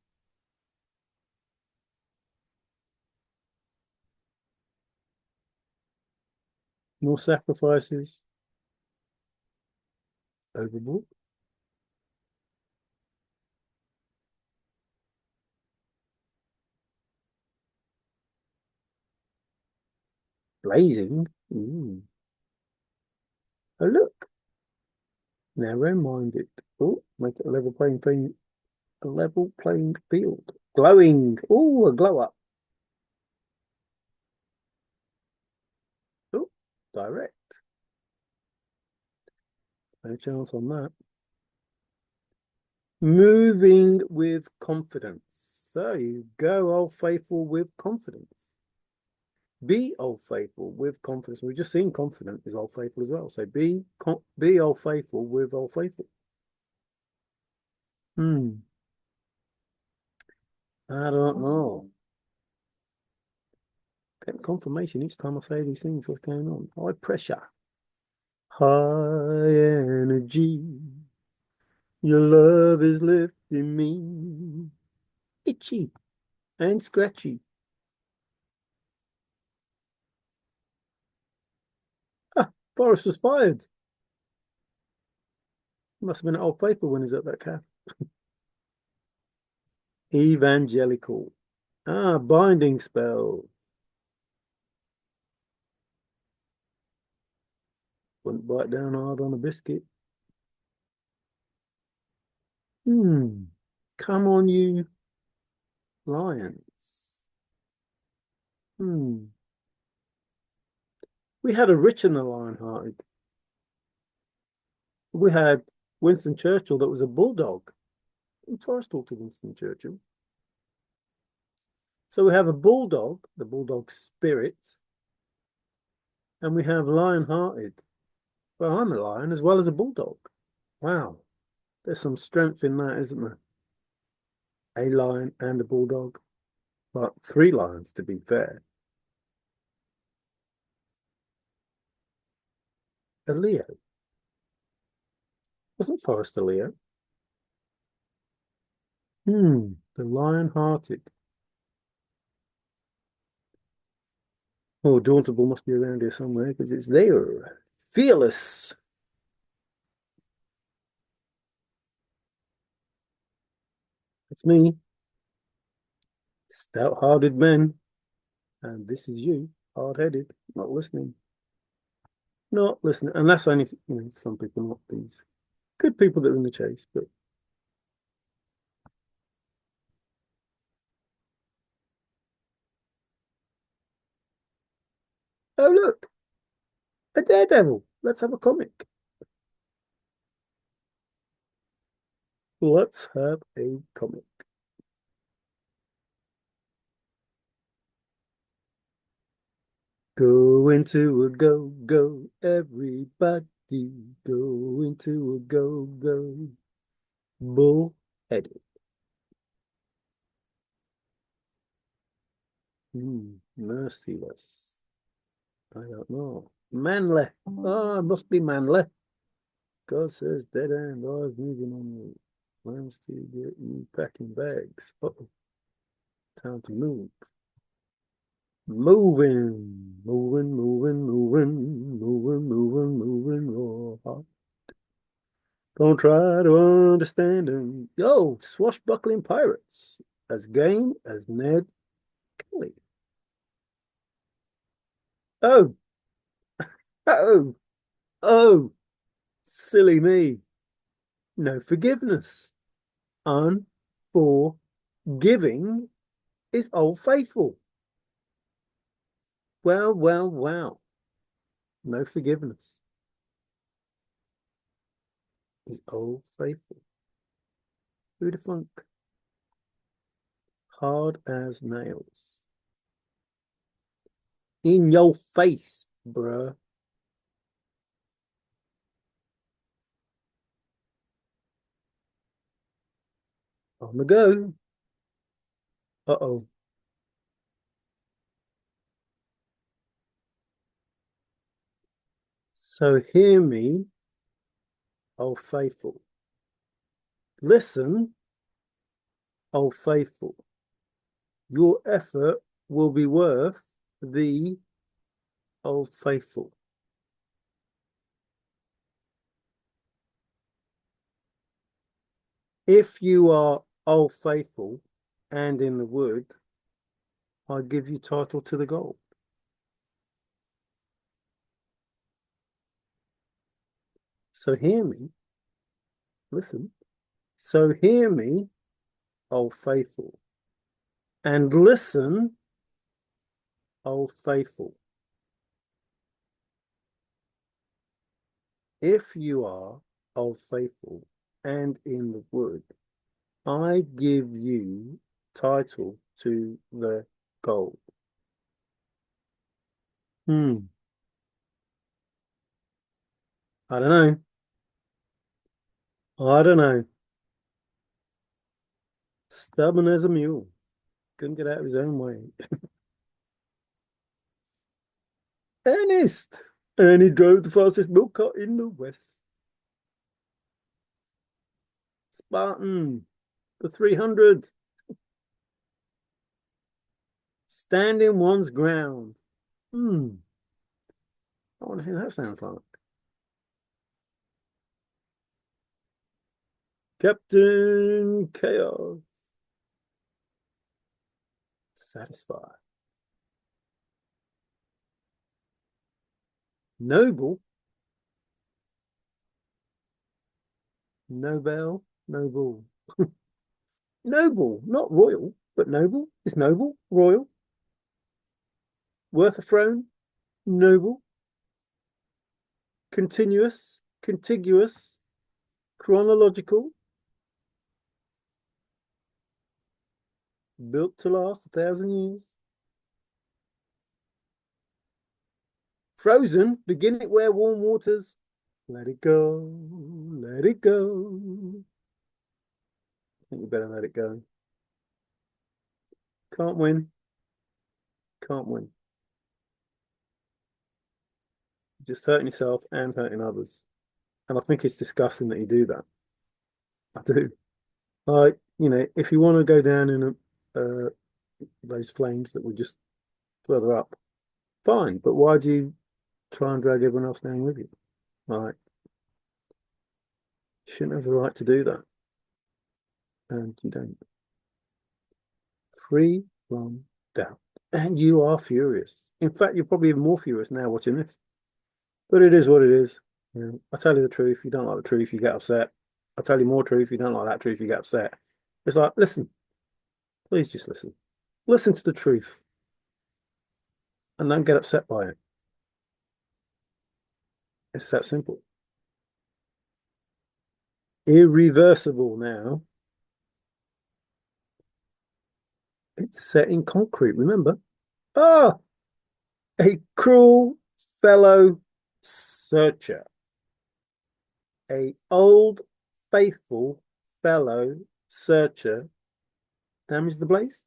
More sacrifices. Overboard. Blazing. Ooh. Oh, look. Narrow-minded. Oh, make it a level playing field. A level playing field. Glowing. Oh, a glow up. Direct. No chance on that. Moving with confidence. So you go, Old Faithful, with confidence. Be Old Faithful with confidence. We've just seen confident is Old Faithful as well. So be Old Faithful with Old Faithful. Hmm. I don't know. Get confirmation each time I say these things. What's going on? High pressure. High energy. Your love is lifting me. Itchy and scratchy. Ah, Forrest was fired. Must have been an Old Faithful when he's at that calf. Evangelical. Ah, binding spell. Wouldn't bite down hard on a biscuit. Hmm. Come on, you lions. Hmm. We had a rich and the lion-hearted. We had Winston Churchill that was a bulldog. And Forrest talked to Winston Churchill. So we have a bulldog, the bulldog spirit, and we have lion-hearted. Well, I'm a lion as well as a bulldog. Wow. There's some strength in that, isn't there? A lion and a bulldog. But three lions, to be fair. A Leo. Wasn't Forrest a Leo? The lion-hearted. Oh, Dauntable must be around here somewhere because it's there. Fearless. It's me. Stout-hearted men. And this is you, hard-headed, not listening. Not listening. And that's only, some people, not these good people that are in the chase. But oh, look, a daredevil. Let's have a comic. Let's have a comic. Go into a go, go, everybody. Go into a go, go. Bull-headed. Merciless. I don't know. Manly. Oh, it must be manly. God says dead end. Eyes moving on you. Plans to get you packing bags. Uh-oh. Time to move. Moving. Moving, moving, moving. Moving, moving, moving. Oh, don't try to understand him. Yo, swashbuckling pirates. As game as Ned Kelly. Oh, oh, oh. Silly me. No forgiveness. Unforgiving is Old Faithful. Well, well, well. No forgiveness is Old Faithful. Who'd have thunk? Hard as nails. In your face, bruh. On the go. Uh-oh. So hear me, Old Faithful. Listen, Old Faithful. Your effort will be worth the Old Faithful. If you are Old Faithful and in the wood, I give you title to the gold. So hear me, listen. So hear me, Old Faithful, and listen, Old Faithful. If you are Old Faithful and in the wood, I give you title to the gold. Hmm. I don't know. I don't know. Stubborn as a mule. Couldn't get out of his own way. Ernest. And he drove the fastest milk cart in the West. Spartan. The 300. Standing one's ground. Hmm. I wonder who that sounds like. Captain Chaos. Satisfied. Noble. Nobel. Noble. Noble. Not royal, but noble. Is noble royal? Worth a throne? Noble. Continuous. Contiguous. Chronological. Built to last 1,000 years. Frozen. Begin it where warm waters. Let it go. Let it go. I think you better let it go. Can't win. Can't win. Just hurting yourself and hurting others. And I think it's disgusting that you do that. I do. Like, if you want to go down in those flames that were just further up, fine. But why do you try and drag everyone else down with you? Like, you shouldn't have the right to do that. And you don't. Free from doubt. And you are furious. In fact, you're probably even more furious now watching this. But it is what it is. I tell you the truth. You don't like the truth, you get upset. I tell you more truth. You don't like that truth, you get upset. It's like, listen, please just listen. Listen to the truth and don't get upset by it. It's that simple. Irreversible now. It's set in concrete, remember? Ah, a cruel fellow searcher. A old faithful fellow searcher damaged the place.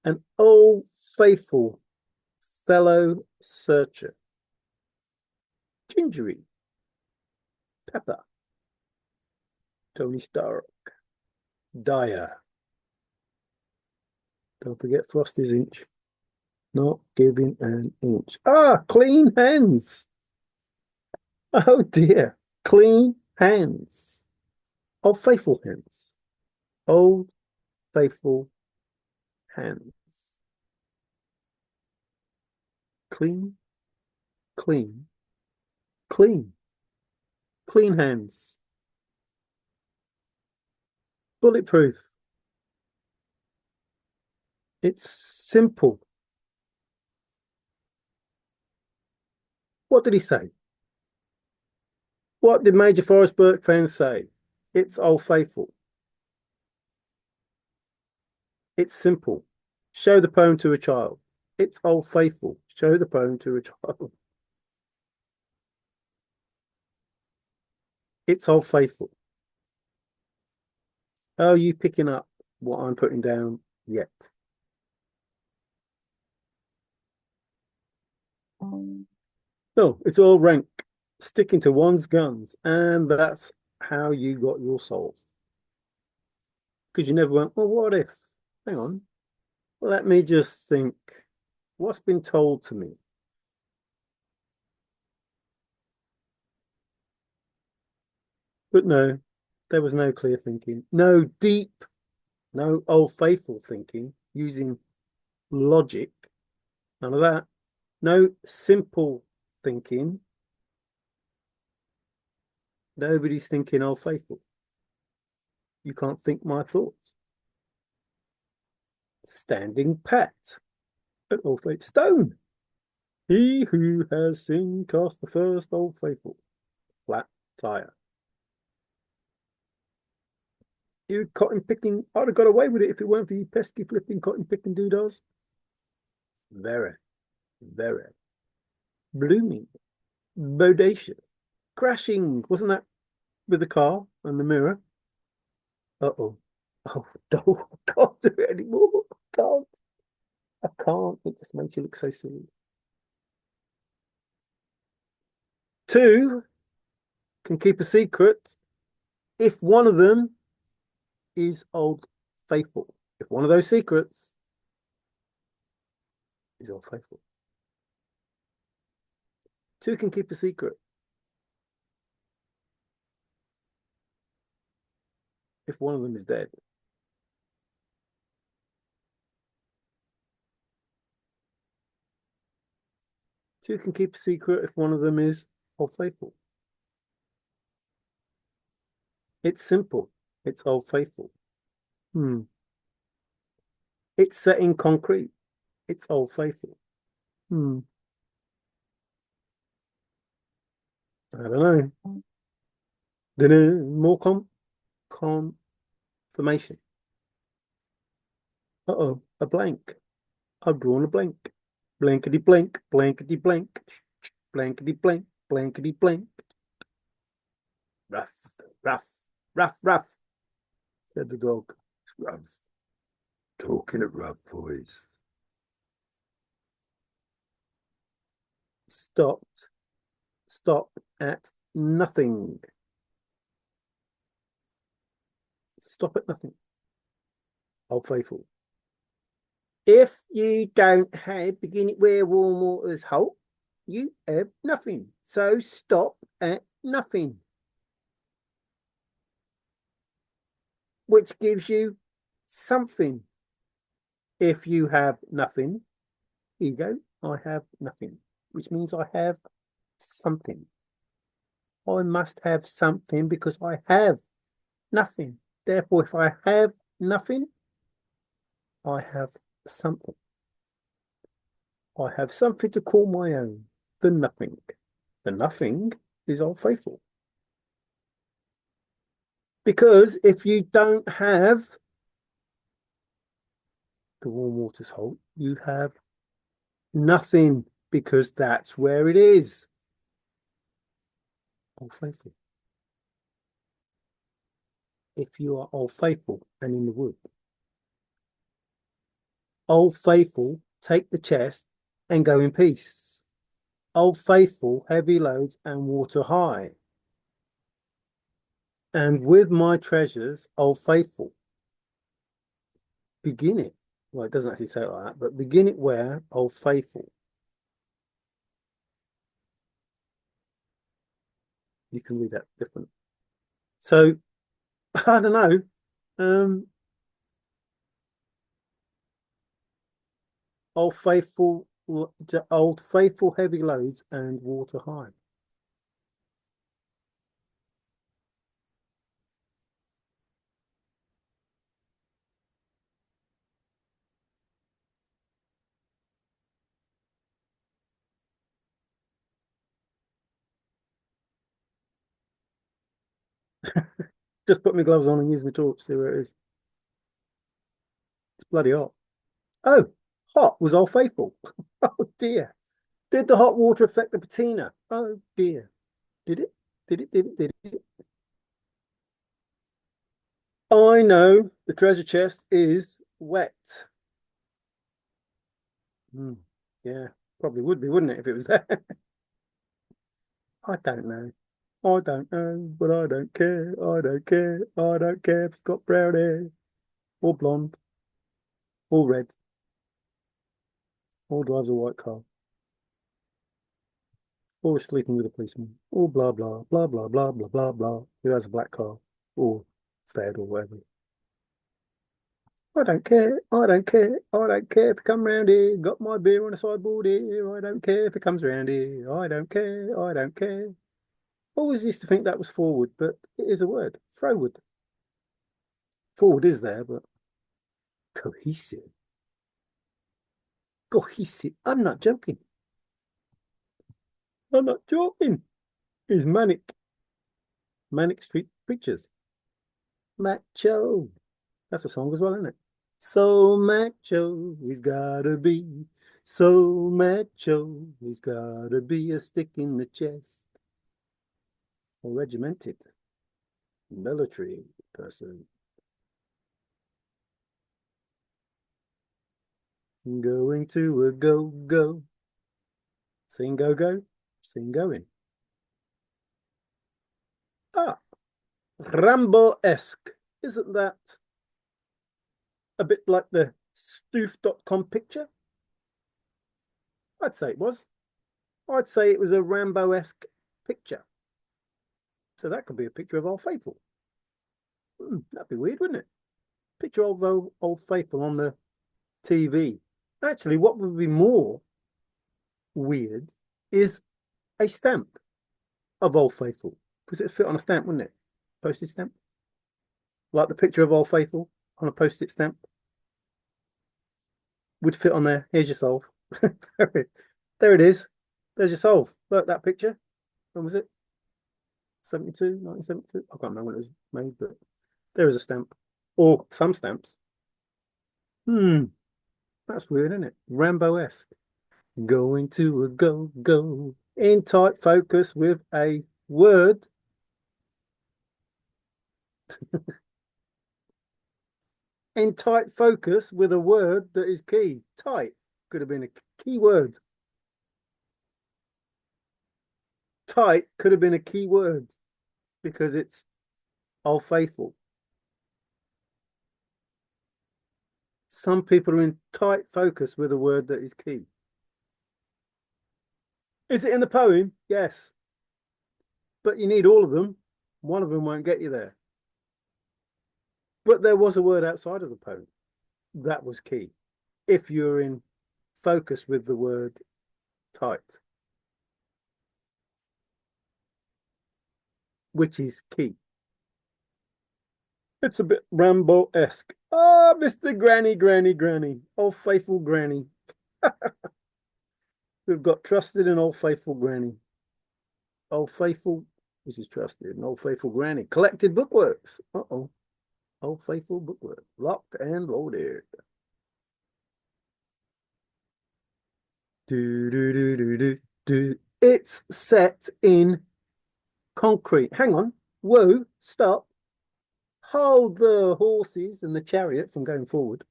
An old faithful fellow searcher. Gingery. Pepper. Tony Stark. Dyer. Don't forget Frosty's inch. Not giving an inch. Ah, clean hands. Oh dear. Clean hands. Old faithful hands. Old faithful hands. Clean, clean, clean. Clean hands. Bulletproof. It's simple. What did he say? What did Major Forrest Burke fans say? It's Old Faithful. It's simple. Show the poem to a child. It's Old Faithful. Show the poem to a child. It's Old Faithful. Are you picking up what I'm putting down yet? No, it's all rank, sticking to one's guns, and that's how you got your souls. Because you never went, well, what if? Hang on, let me just think. What's been told to me? But no, there was no clear thinking, no deep, no old faithful thinking using logic, none of that. No simple thinking. Nobody's thinking old faithful. You can't think my thoughts. Standing pat at old faithful. Stone. He who has sinned cast the first old faithful flat tire. You cotton picking, I'd have got away with it if it weren't for you pesky flipping cotton picking doodahs. Very, very blooming, bodacious, crashing. Wasn't that with the car and the mirror? Uh-oh. Oh, no, I can't do it anymore. I can't. I can't. It just makes you look so silly. Two can keep a secret if one of them is old faithful. If one of those secrets is old faithful. Two can keep a secret if one of them is dead. Two can keep a secret if one of them is old faithful. It's simple. It's old faithful. It's set in concrete. It's old faithful. I don't know. More confirmation. Uh-oh, a blank. I've drawn a blank. Blankety blank, blankety blank, blankety blank, blankety blank. Ruff, ruff, ruff, ruff, said the dog. Ruff, talking a rough voice. Stopped. Stop at nothing. Stop at nothing. Old faithful. If you don't have beginning where warm waters halt, you have nothing. So stop at nothing. Which gives you something. If you have nothing, here you go. I have nothing, which means I have something. I must have something because I have nothing. Therefore, if I have nothing, I have something. I have something to call my own. The nothing. The nothing is old faithful. Because if you don't have the warm waters halt, you have nothing because that's where it is. Old faithful. If you are old faithful and in the wood. Old faithful, take the chest and go in peace. Old faithful, heavy loads and water high. And with my treasures, old faithful, begin it. Well, it doesn't actually say it like that, but begin it where, old faithful. You can read that different. So, I don't know. Old faithful, heavy loads and water high. Just put my gloves on and use my torch, see where it is. It's bloody hot. Oh, hot was old faithful. Oh dear. Did the hot water affect the patina? Oh dear. Did it? Did it? Did it? Did it? I know the treasure chest is wet. Yeah, probably would be, wouldn't it, if it was there? I don't know. I don't know, but I don't care. I don't care. I don't care if it's got brown hair or blonde or red or drives a white car or is sleeping with a policeman or blah, blah, blah, blah, blah, blah, blah, blah, who has a black car or fed or whatever. I don't care. I don't care. I don't care if it come round here. Got my beer on the sideboard here. I don't care if it comes round here. I don't care. I don't care. Always used to think that was forward, but it is a word. Forward. Forward is there, but cohesive. Cohesive. I'm not joking. I'm not joking. He's manic. Manic Street Preachers. Macho. That's a song as well, isn't it? So macho, he's gotta be. So macho, he's gotta be a stick in the chest. A regimented military person. Going to a go-go. Sing go-go, sing going. Ah, Rambo-esque. Isn't that a bit like the stoof.com picture? I'd say it was. I'd say it was a Rambo-esque picture. So that could be a picture of Old Faithful. That'd be weird, wouldn't it? Picture of Old Faithful on the TV. Actually, what would be more weird is a stamp of Old Faithful, because it'd fit on a stamp, wouldn't it? Postage stamp. Like the picture of Old Faithful on a postage stamp would fit on there. Here's your solve. There it is. There's your solve. Look, that picture. When was it? 1972? I can't remember when it was made, but there is a stamp. Or some stamps. That's weird, isn't it? Rambo-esque. Going to a go-go in tight focus with a word. In tight focus with a word that is key. Tight could have been a key word. Tight could have been a key word because it's Old Faithful. Some people are in tight focus with a word that is key. Is it in the poem? Yes. But you need all of them. One of them won't get you there. But there was a word outside of the poem that was key. If you're in focus with the word tight, which is key. It's a bit Rambo-esque. Ah, Mr. Granny, Granny, Granny. Old Faithful Granny. We've got trusted and Old Faithful Granny. Old Faithful, which is trusted, and Old Faithful Granny. Collected bookworks. Uh-oh. Old Faithful bookwork. Locked and loaded. Do, do, do, do, do, do. It's set in concrete. Hang on. Whoa, stop. Hold the horses and the chariot from going forward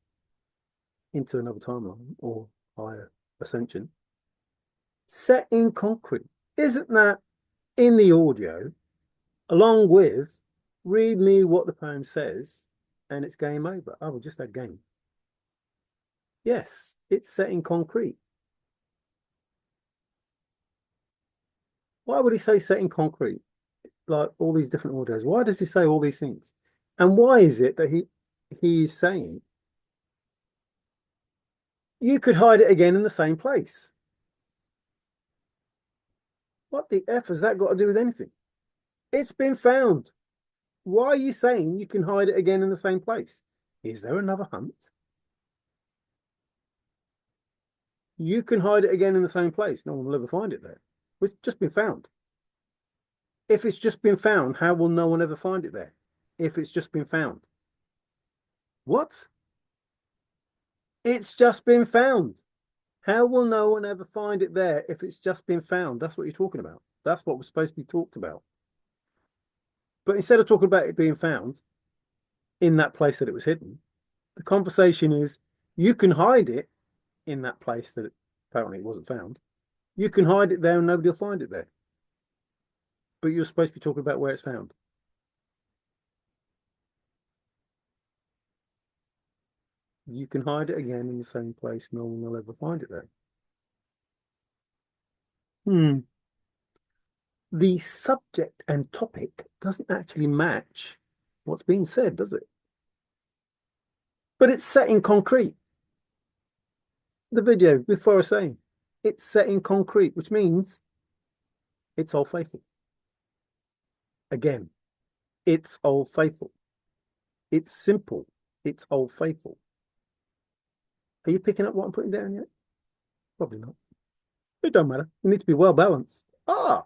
into another timeline or higher ascension. Set in concrete. Isn't that in the audio, along with read me what the poem says, and it's game over? Oh, we just had game. Yes, it's set in concrete. Why would he say set in concrete? Like all these different audios. Why does he say all these things? And why is it that he's saying you could hide it again in the same place? What the F has that got to do with anything? It's been found. Why are you saying you can hide it again in the same place? Is there another hunt? You can hide it again in the same place. No one will ever find it there. It's just been found. If it's just been found, how will no one ever find it there? If it's just been found. What? It's just been found. How will no one ever find it there if it's just been found? That's what you're talking about. That's what was supposed to be talked about. But instead of talking about it being found in that place that it was hidden, the conversation is you can hide it in that place that apparently it wasn't found. You can hide it there and nobody will find it there. But you're supposed to be talking about where it's found. You can hide it again in the same place. No one will ever find it there. The subject and topic doesn't actually match what's being said, does it? But it's set in concrete. The video with Forrest saying it's set in concrete, which means it's Old Faithful. Again, it's Old Faithful. It's simple. It's Old Faithful. Are you picking up what I'm putting down yet? Probably not. It don't matter. You need to be well balanced. Ah,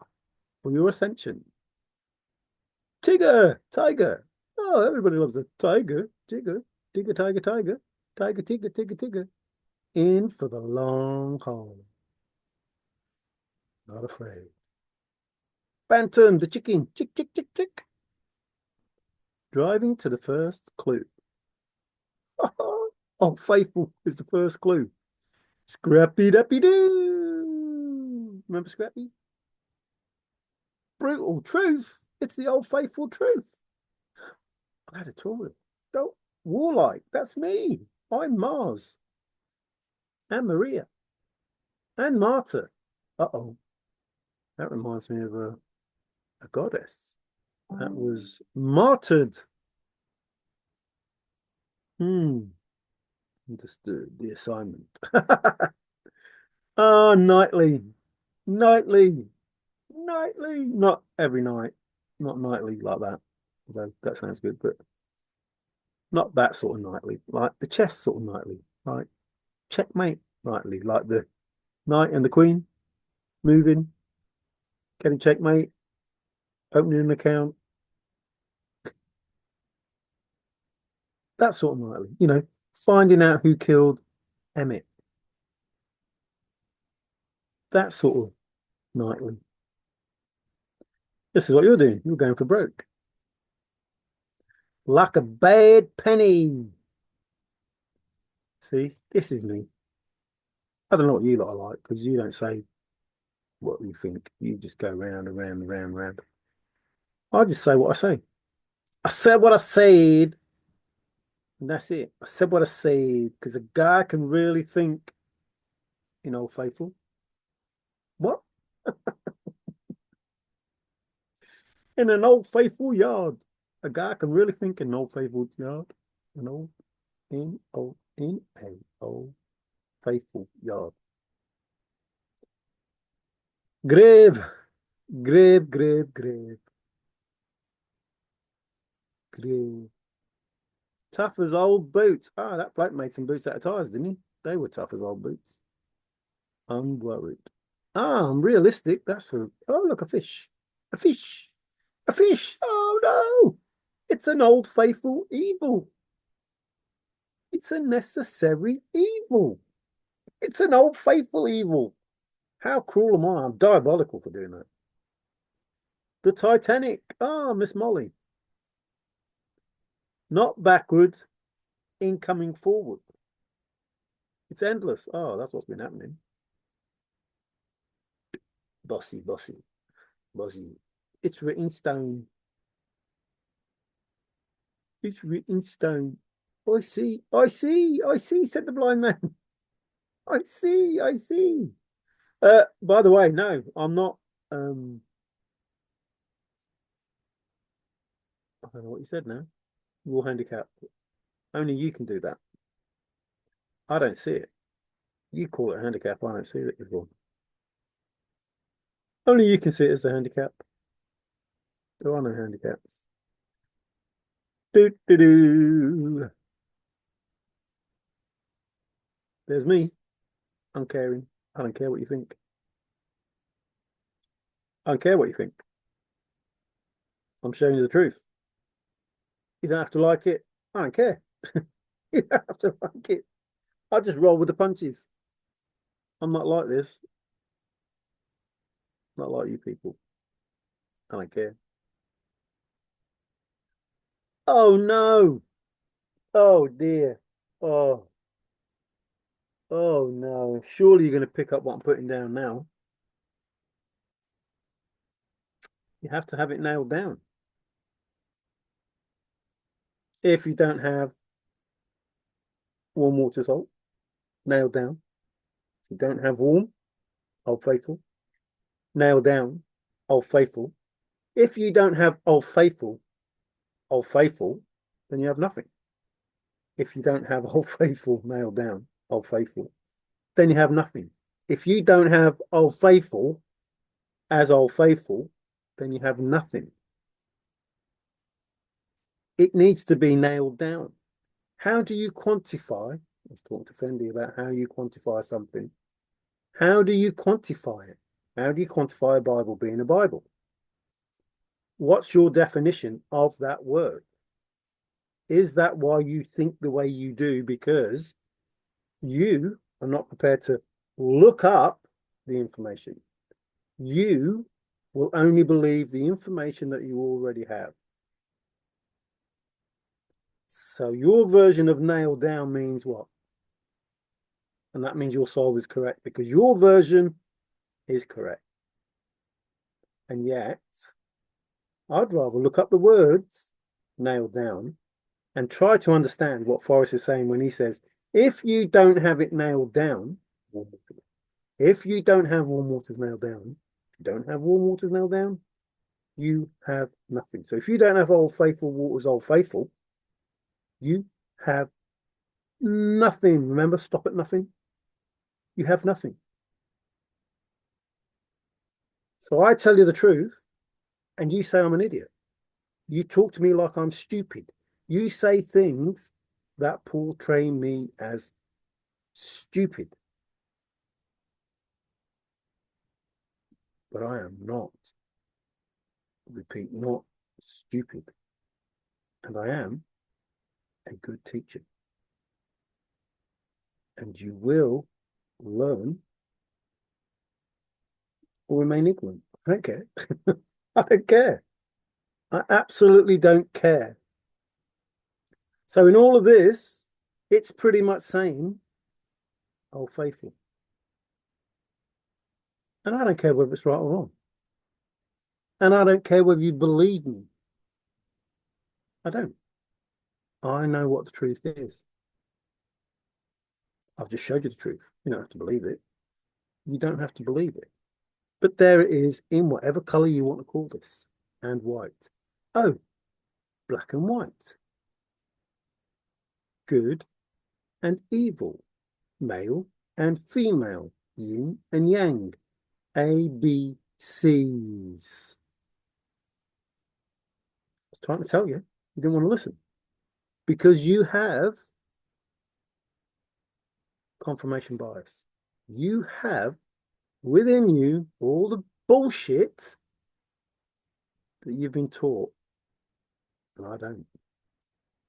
for your ascension. Tigger, tiger. Oh, everybody loves a tiger. Tigger, tigger, tiger, tiger. Tiger, tigger, tigger, tigger. In for the long haul. Not afraid. Phantom, the chicken. Chick, chick, chick, chick. Driving to the first clue. Oh, faithful is the first clue. Scrappy Dappy Doo. Remember Scrappy? Brutal truth. It's the old faithful truth. Gladiatorial. Don't warlike. That's me. I'm Mars. And Maria. And Marta. Uh-oh. That reminds me of a goddess. That was martyred. Understood the assignment. Ah, nightly. Nightly. Nightly. Not every night. Not nightly like that. Although that sounds good, but not that sort of nightly. Like the chess sort of nightly. Like checkmate nightly. Like the knight and the queen moving, getting checkmate, opening an account. That sort of nightly. Finding out who killed Emmett. That sort of nightly. This is what you're doing. You're going for broke. Like a bad penny. See, this is me. I don't know what you lot are like because you don't say what you think. You just go round and round and round and round. I just say what I say. I said what I said. And that's it. I said what I said because a guy can really think in Old Faithful. What? In an Old Faithful yard. A guy can really think in an Old Faithful yard. In a Old Faithful yard. Grave. Grave, grave, grave. Grave. Tough as old boots. Ah, that bloke made some boots out of tires, didn't he? They were tough as old boots. Unworried. Ah, I'm realistic. That's for. Oh, look, a fish. A fish. A fish. Oh, no. It's an old faithful evil. It's a necessary evil. It's an old faithful evil. How cruel am I? I'm diabolical for doing that. The Titanic. Ah, Miss Molly. Not backward, incoming forward. It's endless. Oh, that's what's been happening. Bossy, bossy, bossy. It's written stone. It's written stone. I see, I see, I see, said the blind man. I see, I see. By the way, no, I'm not. I don't know what you said now. War handicap. Only you can do that. I don't see it. You call it a handicap. I don't see it as well. Only you can see it as a handicap. There are no handicaps. Do do do. There's me. Uncaring. I don't care what you think. I don't care what you think. I'm showing you the truth. You don't have to like it. I don't care. You don't have to like it. I just roll with the punches. I'm not like this. Not like you people. I don't care. Oh no. Oh dear. Oh. Oh no. Surely you're going to pick up what I'm putting down now. You have to have it nailed down. If you don't have warm water salt nailed down, you don't have warm, Old Faithful, nailed down, Old Faithful. If you don't have Old Faithful, then you have nothing. If you don't have Old Faithful nailed down, Old Faithful, then you have nothing. If you don't have Old Faithful as Old Faithful, then you have nothing. It needs to be nailed down. How do you quantify? I was talking to Fendi about how you quantify something. How do you quantify it? How do you quantify a Bible being a Bible? What's your definition of that word? Is that why you think the way you do? Because you are not prepared to look up the information. You will only believe the information that you already have. So your version of nailed down means what? And that means your soul is correct because your version is correct. And yet, I'd rather look up the words nailed down and try to understand what Forrest is saying when he says, if you don't have it nailed down, if you don't have warm waters nailed down, if you don't have warm waters nailed down, you have nothing. So if you don't have Old Faithful waters, Old Faithful, you have nothing. Remember, stop at nothing. You have nothing. So I tell you the truth, and you say I'm an idiot. You talk to me like I'm stupid. You say things that portray me as stupid. But I am not, repeat, not stupid. And I am a good teacher. And you will learn or remain ignorant. I don't care. I don't care. I absolutely don't care. So in all of this, it's pretty much saying, oh, faithful. And I don't care whether it's right or wrong. And I don't care whether you believe me. I don't. I know what the truth is. I've just showed you the truth. You don't have to believe it. You don't have to believe it. But there it is in whatever color you want to call this. And white. Oh, black and white. Good and evil. Male and female. Yin and yang. A, B, C's. I was trying to tell you. You didn't want to listen. Because you have confirmation bias. You have within you all the bullshit that you've been taught. And I don't.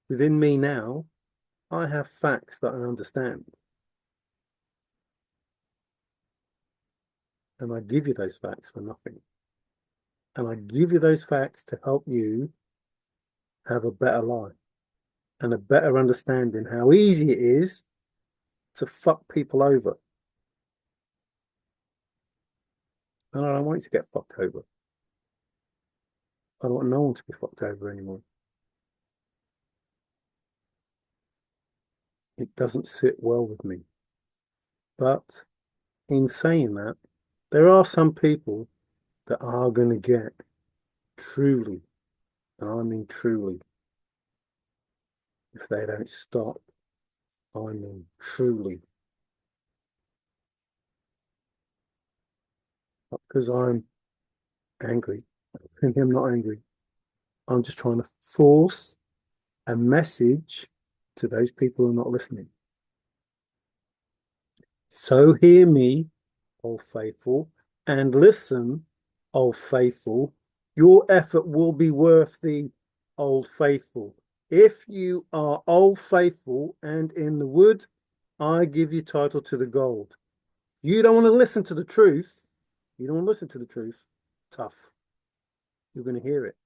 Within me now, I have facts that I understand. And I give you those facts for nothing. And I give you those facts to help you have a better life and a better understanding how easy it is to fuck people over. And I don't want you to get fucked over. I don't want no one to be fucked over anymore. It doesn't sit well with me. But in saying that, there are some people that are going to get truly, and I mean truly, if they don't stop, I mean truly, not because I'm angry. I'm not angry. I'm just trying to force a message to those people who are not listening. So hear me, O faithful, and listen, O faithful. Your effort will be worth the old faithful. If you are old faithful and in the wood, I give you title to the gold. You don't want to listen to the truth. You don't want to listen to the truth. Tough. You're going to hear it.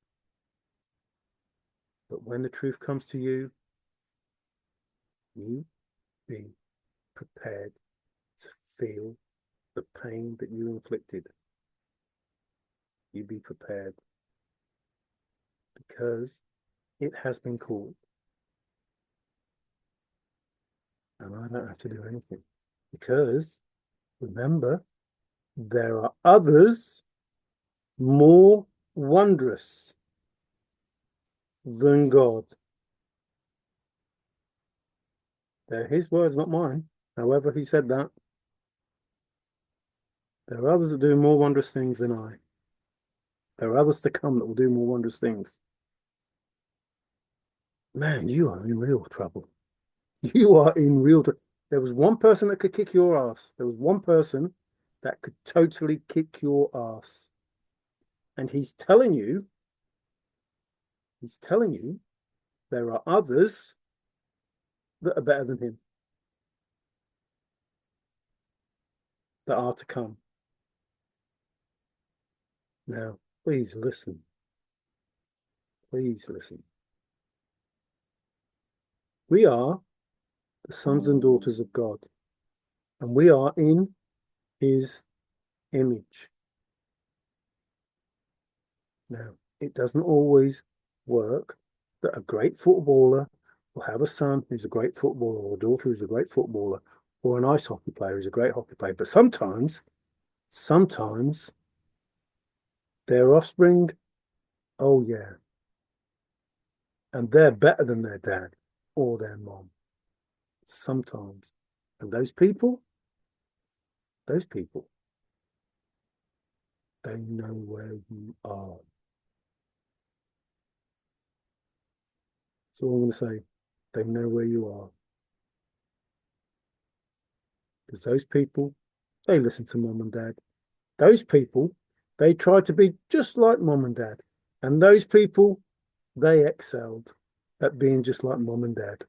But when the truth comes to you, you be prepared to feel the pain that you inflicted. You be prepared because it has been called. And I don't have to do anything because remember, there are others more wondrous than God. They're his words, not mine. However, he said that. There are others that do more wondrous things than I. There are others to come that will do more wondrous things. Man, you are in real trouble. You are in real trouble. There was one person that could kick your ass. There was one person that could totally kick your ass. And he's telling you there are others that are better than him, that are to come. Now, please listen. Please listen. We are the sons and daughters of God, and we are in his image. Now, it doesn't always work that a great footballer will have a son who's a great footballer, or a daughter who's a great footballer, or an ice hockey player who's a great hockey player. But sometimes their offspring, oh yeah, and they're better than their dad or their mom. Sometimes. And those people, they know where you are. That's all I'm going to say. They know where you are. Because those people, they listen to mom and dad. Those people, they tried to be just like mom and dad. And those people, they excelled at being just like mom and dad.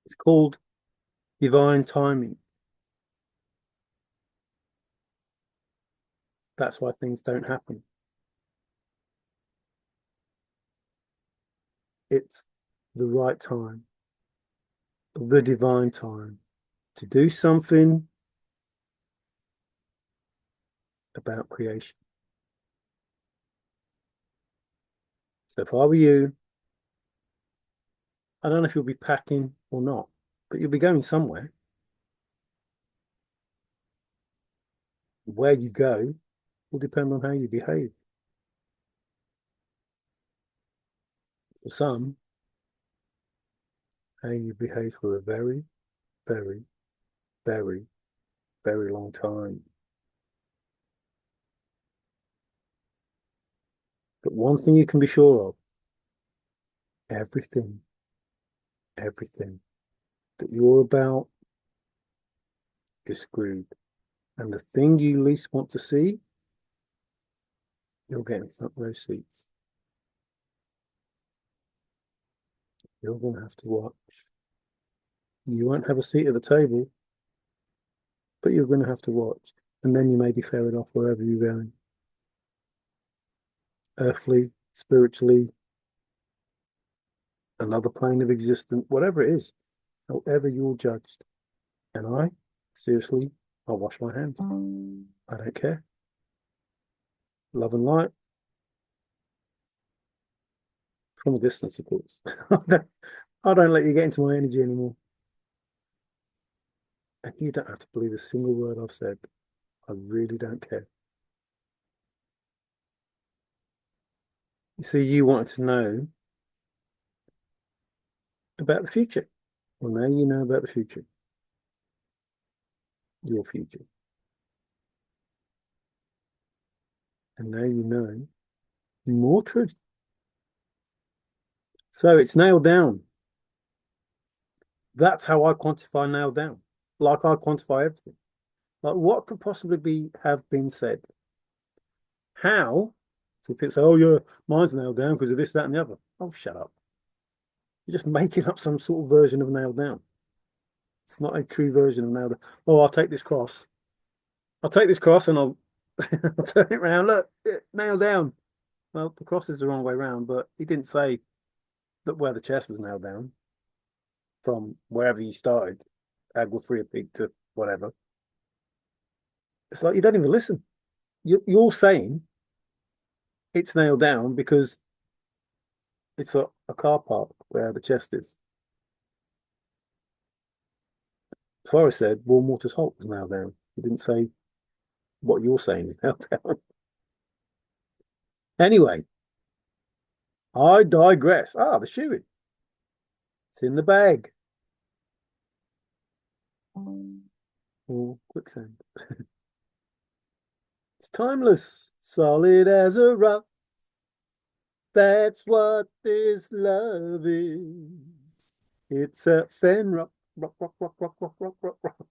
It's called divine timing. That's why things don't happen. It's the right time, the divine time to do something about creation. So if I were you, I don't know if you'll be packing or not, but you'll be going somewhere. Where you go will depend on how you behave. For some, how you behave for a very, very, very, very long time. But one thing you can be sure of, everything, everything that you're about is screwed. And the thing you least want to see, you're getting front row seats. You're going to have to watch. You won't have a seat at the table, but you're going to have to watch. And then you may be ferried off wherever you're going. Earthly, spiritually, another plane of existence, whatever it is, however you're judged. And seriously, I wash my hands. I don't care. Love and light from a distance, of course. I don't let you get into my energy anymore. And you don't have to believe a single word I've said. I really don't care. You see, you wanted to know about the future. Well, now you know about the future, your future. And now you know more truth. So it's nailed down. That's how I quantify nailed down. Like I quantify everything. Like what could possibly have been said? How? So people say, "Oh, yeah, mine's nailed down because of this, that, and the other." Oh, shut up! You're just making up some sort of version of nailed down. It's not a true version of nailed down. Oh, I'll take this cross. I'll take this cross and I'll, I'll turn it around. Look, nailed down. Well, the cross is the wrong way round, but he didn't say that where the chest was nailed down from wherever you started, Agua Fria Pig to whatever. It's like you don't even listen. You're saying it's nailed down because it's a car park where the chest is. Forrest said Warm Waters Holt was nailed down. He didn't say what you're saying is nailed down. Anyway, I digress. Ah, the shoe. It's in the bag. Oh, quicksand. It's timeless, solid as a rock. That's what this love is. It's a Fenn rock, rock, rock, rock, rock, rock, rock, rock, rock.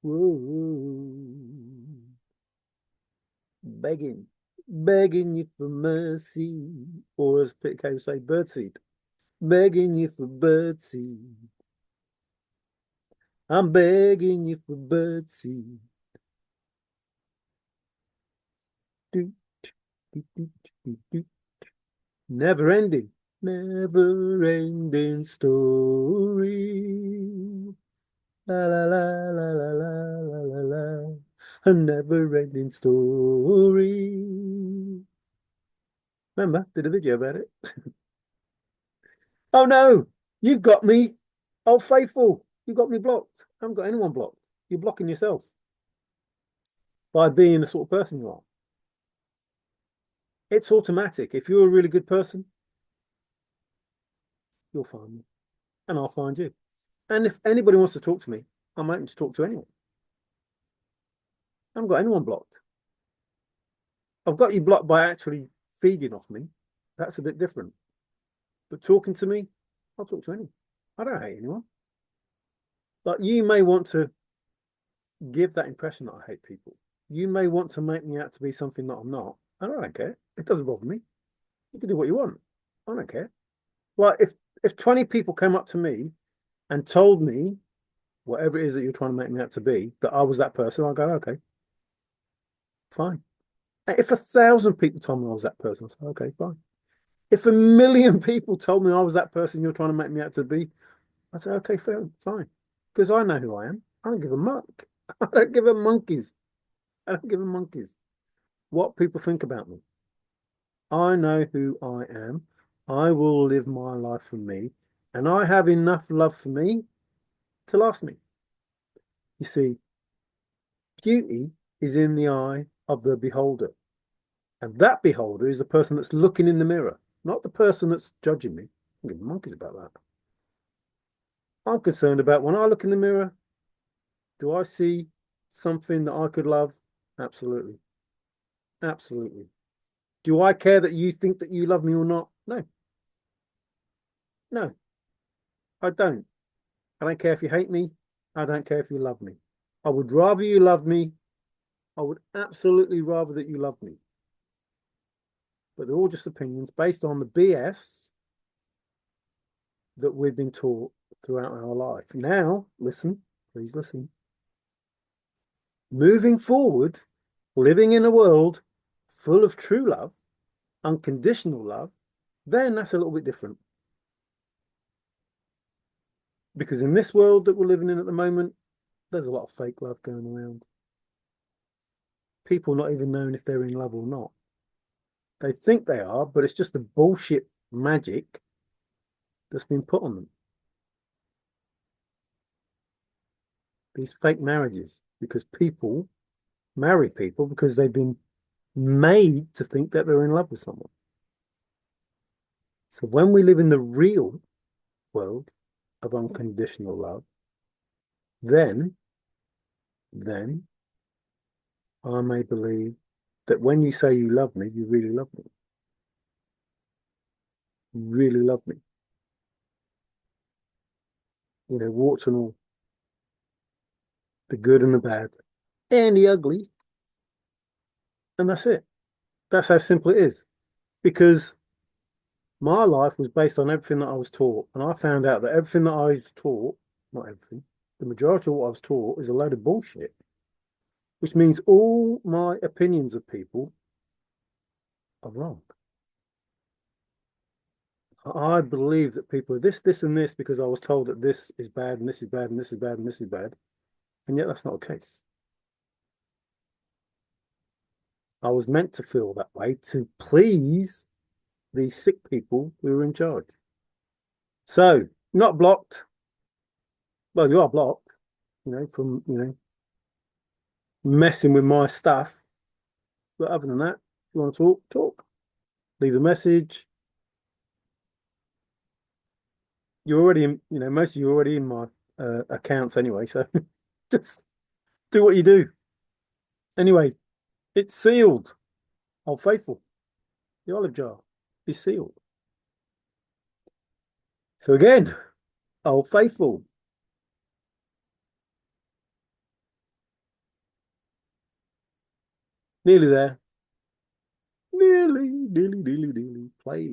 Whoa. Begging, begging you for mercy, or as Pitcairn would say, birdseed. Begging you for birdseed. I'm begging you for birdseed. Do, do, do, do, do. Never ending, never ending story. La la la la la la la la la. A never ending story. Remember, did a video about it. Oh no, you've got me. Oh, faithful, you got me blocked. I haven't got anyone blocked. You're blocking yourself by being the sort of person you are. It's automatic. If you're a really good person, you'll find me and I'll find you. And if anybody wants to talk to me, I'm open to talk to anyone. I haven't got anyone blocked. I've got you blocked by actually feeding off me. That's a bit different. But talking to me, I'll talk to anyone. I don't hate anyone. Like you may want to give that impression that I hate people. You may want to make me out to be something that I'm not. I don't care. It doesn't bother me. You can do what you want. I don't care. Like if 20 people came up to me and told me whatever it is that you're trying to make me out to be, that I was that person, I'll go, okay, fine. If 1,000 people told me I was that person, I'll say, okay, fine. If 1,000,000 people told me I was that person you're trying to make me out to be, I say, okay, fine. Because I know who I am. I don't give a muck. I don't give a monkeys. I don't give a monkeys what people think about me. I know who I am. I will live my life for me. And I have enough love for me to last me. You see, beauty is in the eye of the beholder. And that beholder is the person that's looking in the mirror, not the person that's judging me. I don't give a monkeys about that. I'm concerned about when I look in the mirror, do I see something that I could love? Absolutely. Absolutely. Do I care that you think that you love me or not? No. No, I don't. I don't care if you hate me. I don't care if you love me. I would rather you love me. I would absolutely rather that you love me. But they're all just opinions based on the BS that we've been taught throughout our life. Now, listen, please listen. Moving forward, living in a world full of true love, unconditional love, then that's a little bit different. Because in this world that we're living in at the moment, there's a lot of fake love going around. People not even knowing if they're in love or not. They think they are, but it's just the bullshit magic that's been put on them. These fake marriages, because people marry people because they've been made to think that they're in love with someone. So when we live in the real world of unconditional love, then I may believe that when you say you love me, you really love me. You really love me. You know, warts and all, the good and the bad, and the ugly. And that's it. That's how simple it is. Because my life was based on everything that I was taught. And I found out that everything that I was taught, not everything, the majority of what I was taught is a load of bullshit. Which means all my opinions of people are wrong. I believe that people are this, and this because I was told that this is bad, and this is bad, and this is bad, and this is bad. And yet that's not the case. I was meant to feel that way to please these sick people who are in charge. So, not blocked. Well, you are blocked, from, messing with my stuff. But other than that, if you want to talk, talk. Leave a message. You're already in, most of you are already in my accounts anyway. So just do what you do. Anyway, it's sealed. Old faithful. The olive jar is sealed. So again, Old Faithful. Nearly there. Nearly. Play.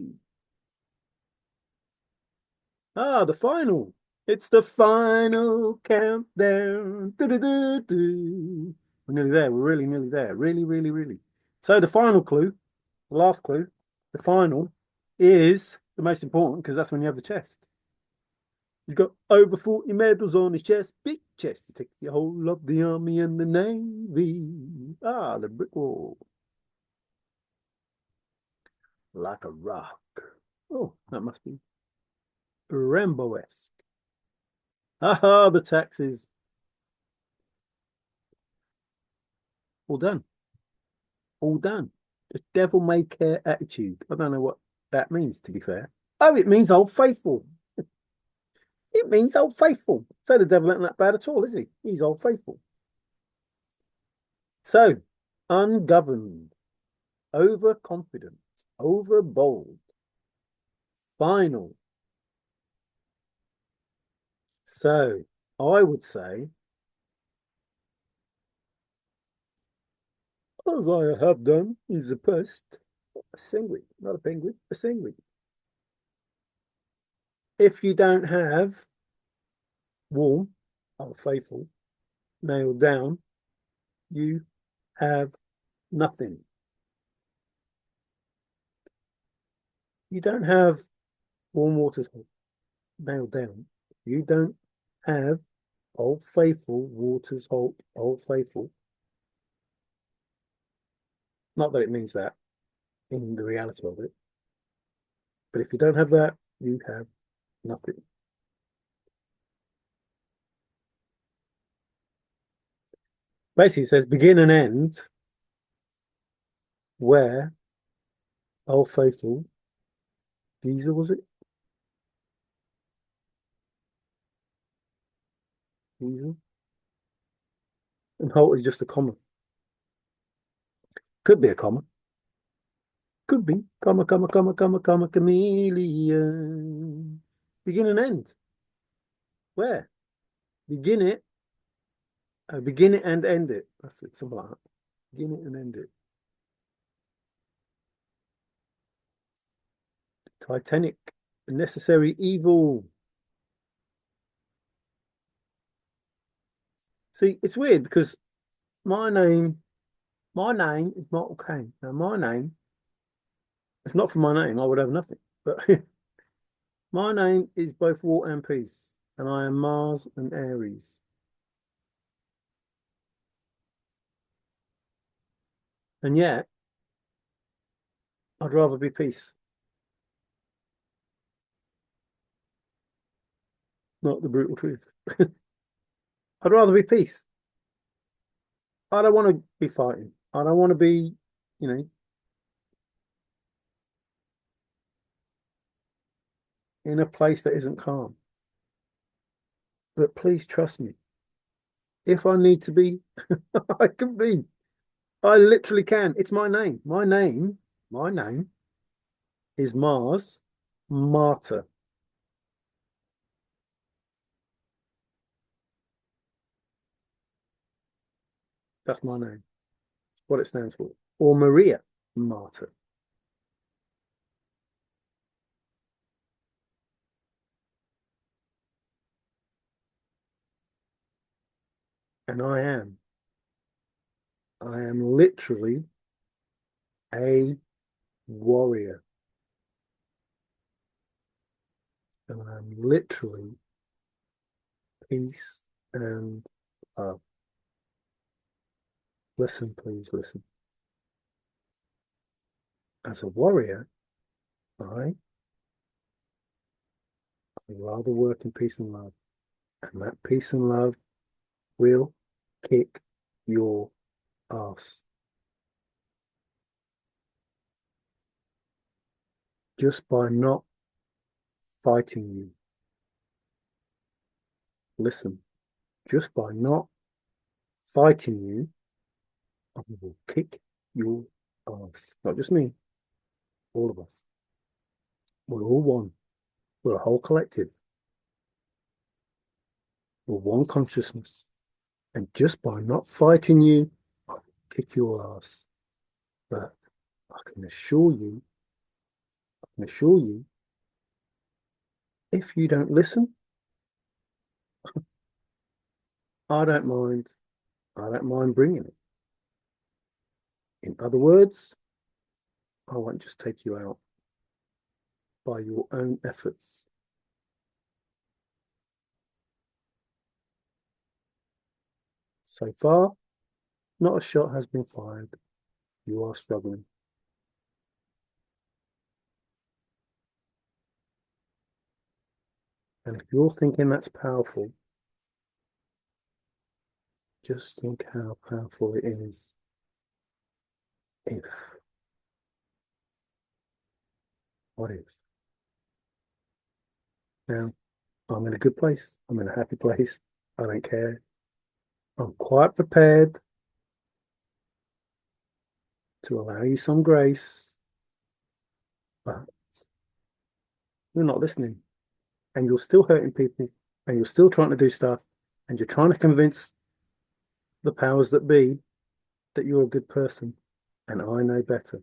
Ah, the final. It's the final countdown. Do. We're nearly there. We're really nearly there. Really. So the final clue, the last clue, the final is the most important because that's when you have the chest. He's got over 40 medals on his chest. Big chest. He takes the whole of the army and the navy. Ah, the brick wall. Like a rock. Oh, that must be Rambo-esque. Ah, the taxes. All done. All done. The devil may care attitude. I don't know what that means, to be fair. Oh, it means old faithful. It means old faithful. So the devil ain't that bad at all, is he? He's old faithful. So, ungoverned, overconfident, overbold, final. So, I would say, as I have done, is a pest. A penguin, not a penguin, a penguin. If you don't have warm, old faithful, nailed down, you have nothing. You don't have warm waters nailed down. You don't have Old Faithful waters hold Old Faithful. Not that it means that in the reality of it, but if you don't have that, you have nothing. Basically, it says begin and end where Old Faithful, Geezer was it? Geezer? And Holt is just a comma. Could be a comma. Could be. Comma, chameleon. Begin and end. Where? Begin it. Begin it and end it. That's it. Something like that. Begin it and end it. Titanic. A necessary evil. See, it's weird because my name is Mortal Kane. Now, my name, if not for my name, I would have nothing. But my name is both War and Peace, and I am Mars and Aries. And yet, I'd rather be peace, not the brutal truth. I'd rather be peace. I don't want to be fighting. I don't want to be, you know, in a place that isn't calm. But please trust me. If I need to be, I can be. I literally can. It's my name. My name is Mars Martyr. That's my name. What it stands for. Or Maria Martyr. And I am literally a warrior. And I'm literally peace and love. Listen, please listen. As a warrior, I'd rather work in peace and love. And that peace and love will kick your ass. Just by not fighting you. Listen, just by not fighting you, I will kick your ass. Not just me, All of us. We're all one. We're a whole collective. We're one consciousness. And just by not fighting you, I will kick your ass. But I can assure you, if you don't listen, I don't mind. I don't mind bringing it. In other words, I won't just take you out by your own efforts. So far, not a shot has been fired. You are struggling. And if you're thinking that's powerful, just think how powerful it is if, what if? Now, I'm in a good place. I'm in a happy place. I don't care. I'm quite prepared to allow you some grace, but you're not listening. And you're still hurting people, and you're still trying to do stuff, and you're trying to convince the powers that be that you're a good person. And I know better.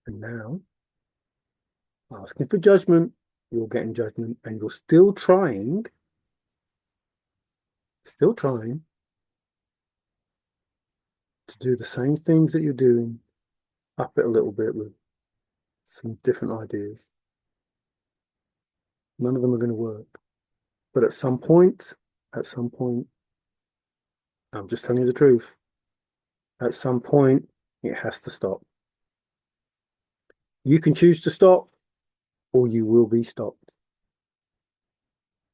And now, asking for judgment, you're getting judgment, and you're still trying to do the same things that you're doing, up it a little bit with some different ideas. None of them are going to work. But at some point, I'm just telling you the truth, at some point, it has to stop. You can choose to stop, or you will be stopped.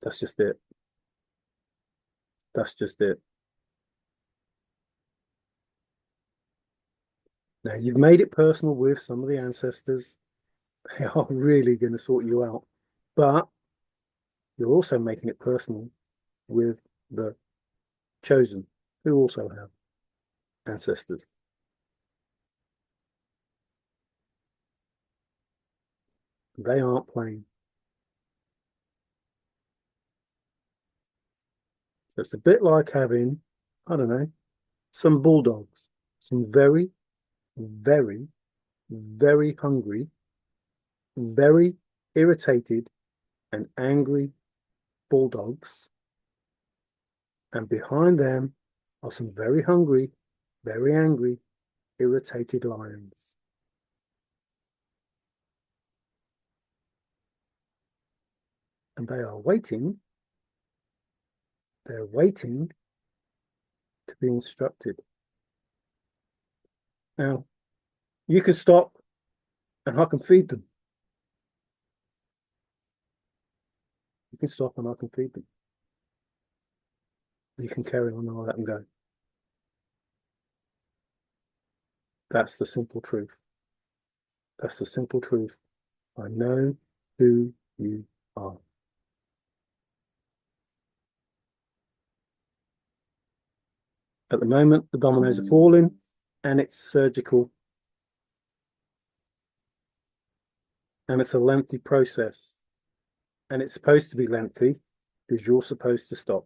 That's just it. That's just it. Now, you've made it personal with some of the ancestors. They are really going to sort you out. But you're also making it personal with the chosen, who also have ancestors. They aren't playing. So it's a bit like having, I don't know, some bulldogs, some very, very, very hungry, very irritated and angry bulldogs. And behind them are some very hungry, very angry, irritated lions. And they're waiting to be instructed. Now, you can stop and I can feed them. You can stop and I can feed them. You can carry on and I'll let them go. That's the simple truth. That's the simple truth. I know who you are. At the moment, the dominoes are falling and it's surgical. And it's a lengthy process. And it's supposed to be lengthy because you're supposed to stop.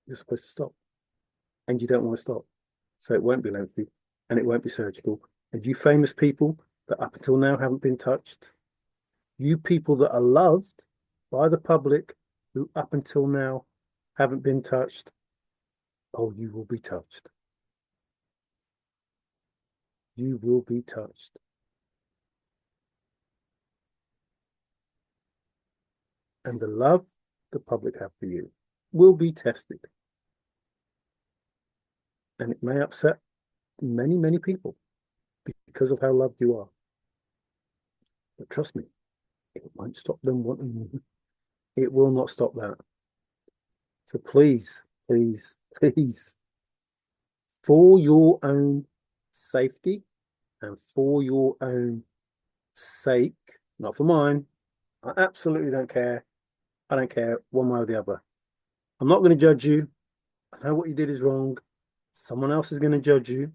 You're supposed to stop. And you don't want to stop. So it won't be lengthy and it won't be surgical. And you famous people that up until now haven't been touched, you people that are loved by the public who up until now haven't been touched, oh, you will be touched. You will be touched. And the love the public have for you will be tested. And it may upset many, many people because of how loved you are. But trust me, it won't stop them wanting you. It will not stop that. So please, please, please, for your own safety and for your own sake, not for mine. I absolutely don't care. I don't care one way or the other. I'm not going to judge you. I know what you did is wrong. Someone else is going to judge you.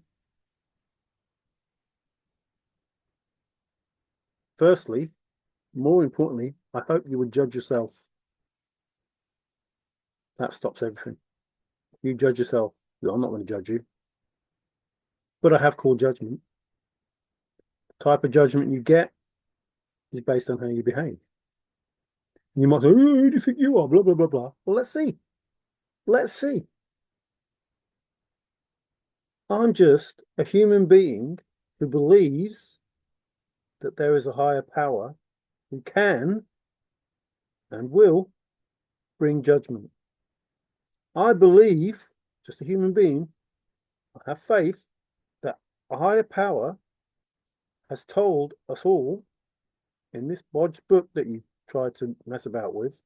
Firstly, more importantly, I hope you would judge yourself. That stops everything. You judge yourself. I'm not going to judge you. But I have called judgment. The type of judgment you get is based on how you behave. You might say, oh, who do you think you are? Blah, blah, blah, blah. Well, let's see. Let's see. I'm just a human being who believes that there is a higher power who can and will bring judgment. I believe, just a human being, I have faith that a higher power has told us all in this bodged book that you tried to mess about with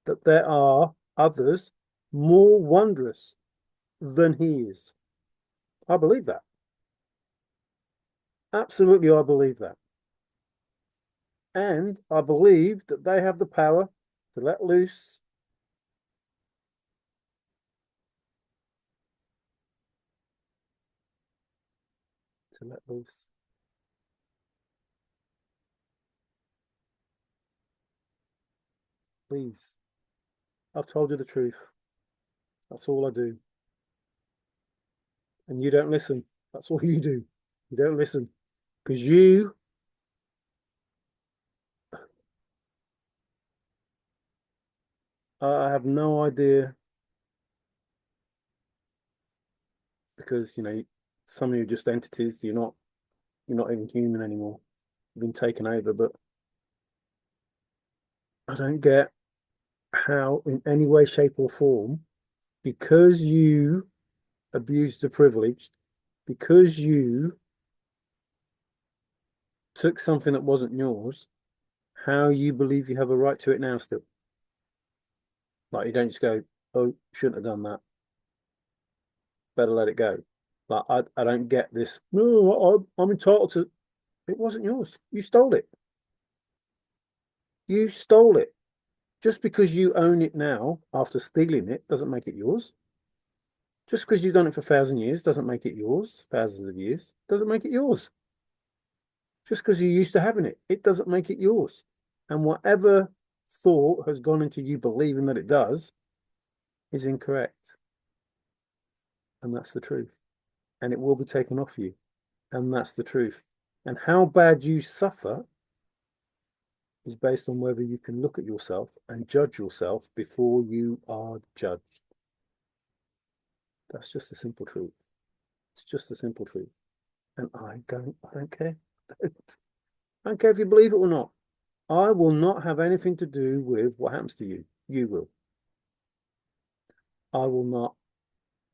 that there are others more wondrous than he is. I believe that. Absolutely, I believe that. And I believe that they have the power to let loose to let loose. Please. I've told you the truth. That's all I do. And you don't listen. That's all you do. You don't listen. Because I have no idea. Because, some of you are just entities. You're not even human anymore. You've been taken over. But I don't get how, in any way, shape, or form, because you abused the privilege, because you took something that wasn't yours, how you believe you have a right to it now still. Like, you don't just go, oh, shouldn't have done that. Better let it go. Like, I don't get this. No, I'm entitled to. It wasn't yours. You stole it. You stole it. Just because you own it now after stealing it doesn't make it yours. Just because you've done it for 1,000 years doesn't make it yours. Thousands of years doesn't make it yours. Just because you're used to having it, it doesn't make it yours. And whatever thought has gone into you believing that it does is incorrect. And that's the truth. And it will be taken off you. And that's the truth. And how bad you suffer is based on whether you can look at yourself and judge yourself before you are judged. That's just the simple truth. It's just the simple truth. And I don't care. I don't care if you believe it or not. I will not have anything to do with what happens to you. You will. I will not